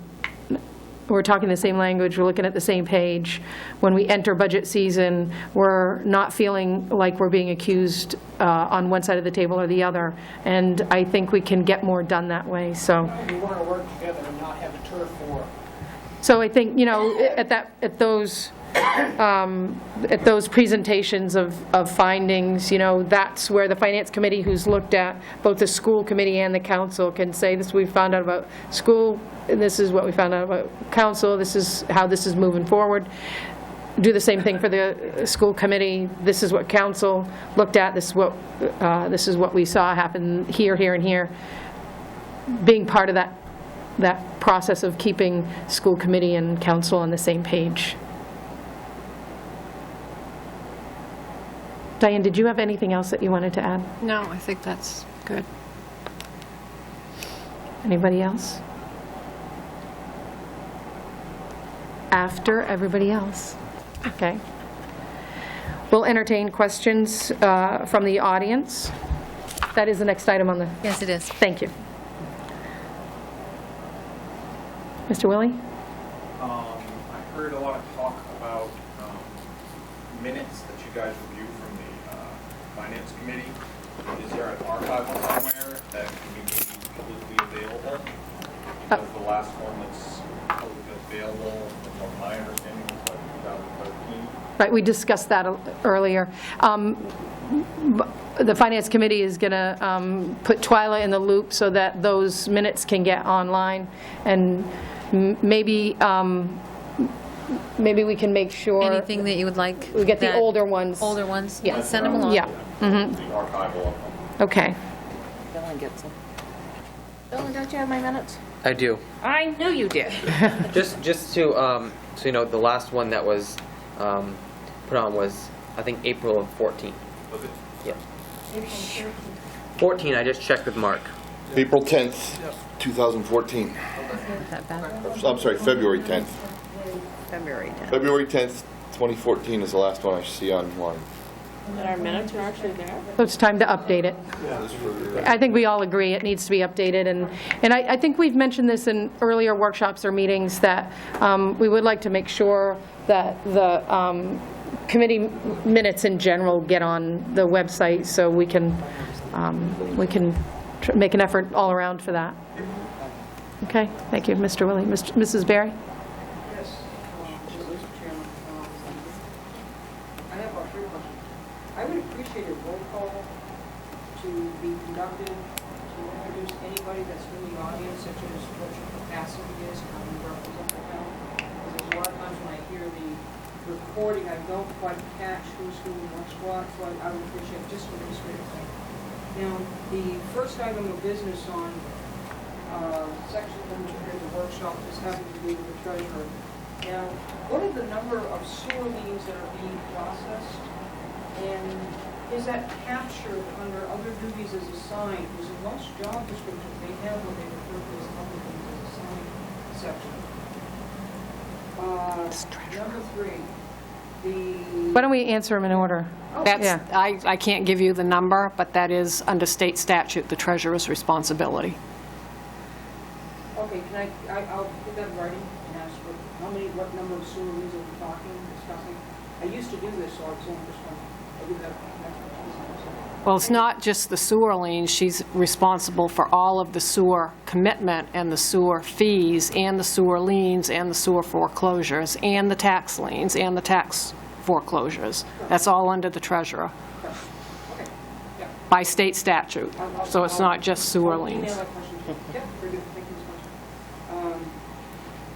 we're talking the same language, we're looking at the same page. When we enter budget season, we're not feeling like we're being accused on one side of the table or the other, and I think we can get more done that way. So We want to work together and not have a turf war. So I think, you know, at those presentations of findings, you know, that's where the Finance Committee, who's looked at both the school committee and the council, can say, this we found out about school, and this is what we found out about council, this is how this is moving forward. Do the same thing for the school committee. This is what council looked at, this is what we saw happen here, here, and here. Being part of that process of keeping school committee and council on the same page. Diane, did you have anything else that you wanted to add? No, I think that's good. Anybody else? After everybody else. Okay. We'll entertain questions from the audience. That is the next item on the... Yes, it is. Thank you. Mr. Willie? I heard a lot of talk about minutes that you guys review from the Finance Committee. Is there an archival somewhere that can be publicly available? Because the last one that's publicly available, from my understanding, was like 2013. Right, we discussed that earlier. The Finance Committee is going to put Twyla in the loop so that those minutes can get online, and maybe we can make sure... Anything that you would like? We get the older ones. Older ones? Yeah. Send them along. Yeah. The archival of them. Okay. Ellen gets them. Ellen, don't you have my minutes? I do. I knew you did. Just to, so you know, the last one that was put on was, I think, April of 14. Okay. Yeah. 14, I just checked with Mark. April 10th, 2014. I'm sorry, February 10th. February 10th. February 10th, 2014 is the last one I see online. And our minutes are actually there? So it's time to update it. I think we all agree it needs to be updated, and I think we've mentioned this in earlier workshops or meetings that we would like to make sure that the committee minutes in general get on the website so we can make an effort all around for that. Okay, thank you, Mr. Willie. Mrs. Berry? Yes, Mr. Chairman, I have 3 questions. I would appreciate a roll call to be conducted to introduce anybody that's in the audience, such as what your capacity is, how you represent the town. Because there's a lot of times when I hear the recording, I don't quite catch who's who and what's what, so I would appreciate just an administrative thing. Now, the first item of business on section of the workshop is having to do with the treasurer. Now, what are the number of sewer liens that are being processed? And is that captured under other duties as assigned? Because in most job descriptions, they have what they refer to as other duties as assigned section. Number 3, the... Why don't we answer them in order? That's, Yeah. I can't give you the number, but that is under state statute, the treasurer's responsibility. Okay, I'll put that in writing and ask for what number of sewer liens are we discussing? I used to do this, so I was only just wondering. I do have expertise. Well, it's not just the sewer liens. She's responsible for all of the sewer commitment and the sewer fees and the sewer liens and the sewer foreclosures and the tax liens and the tax foreclosures. That's all under the treasurer by state statute. So it's not just sewer liens. Yep, very good. Thank you so much.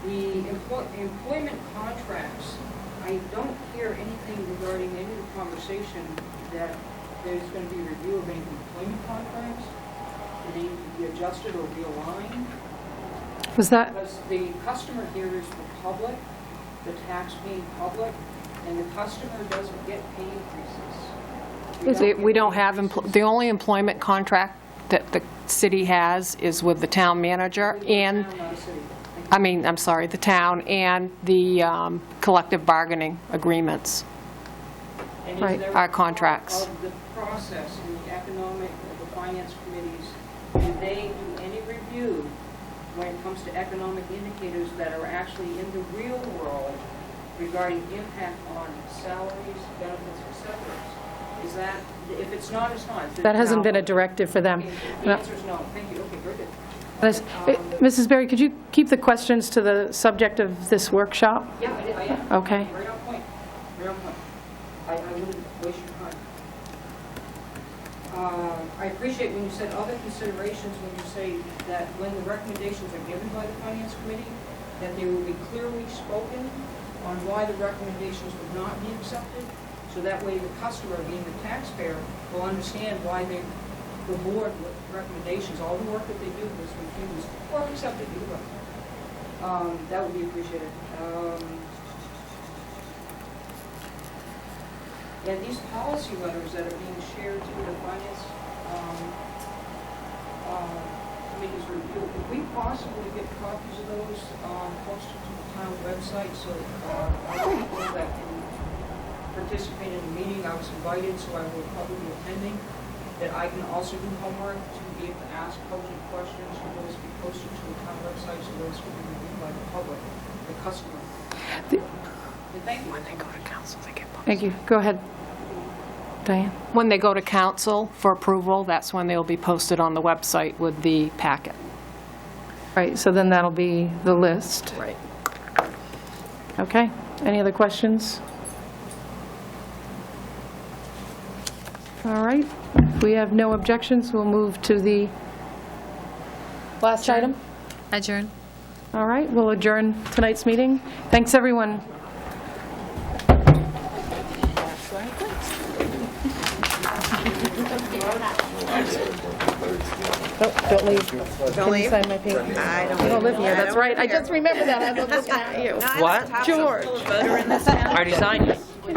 The employment contracts, I don't hear anything regarding any of the conversation that there's going to be a review of any employment contracts. Do they need to be adjusted or realigned? Was that? Because the customer here is the public, the tax-paying public, and the customer doesn't get pay increases. We don't have, the only employment contract that the city has is with the town manager and, the town and the collective bargaining agreements. And Right, is there our contracts. Of the process in the economic, the finance committees, do they do any review when it comes to economic indicators that are actually in the real world regarding impact on salaries, benefits, etc.? Is that, if it's not, it's not. That hasn't been a directive for them. The answer is no. Thank you. Okay, very good. Mrs. Berry, could you keep the questions to the subject of this workshop? Yeah, I am. Okay. Very on point. Very on point. I wouldn't waste your time. I appreciate when you said other considerations, when you say that when the recommendations are given by the Finance Committee, that they will be clearly spoken on why the recommendations would not be accepted, so that way the customer, being the taxpayer, will understand why the board with recommendations, all the work that they do was refused or accepted, either way. That would be appreciated. And these policy letters that are being shared to the finance committee's review, could we possibly get copies of those posted to the town website so people that can participate in the meeting? I was invited, so I will probably be attending. That I can also do homework to be able to ask posted questions, so those be posted to the town website so those can be reviewed by the public, the customer. Thank you. When they go to council, they get posted. Thank you. Go ahead, Diane. When they go to council for approval, that's when they'll be posted on the website with the packet. Right, so then that'll be the list. Right. Okay. Any other questions? All right. If we have no objections, we'll move to the last item. Adjourn. All right, we'll adjourn tonight's meeting. Thanks, everyone. That's right. Don't leave. Don't Can you leave? sign my paper? I don't. You don't live here, I that's don't right. live I here. just remembered that, I was looking at you. No, I What? don't have George. a voter in this town. Already signed it.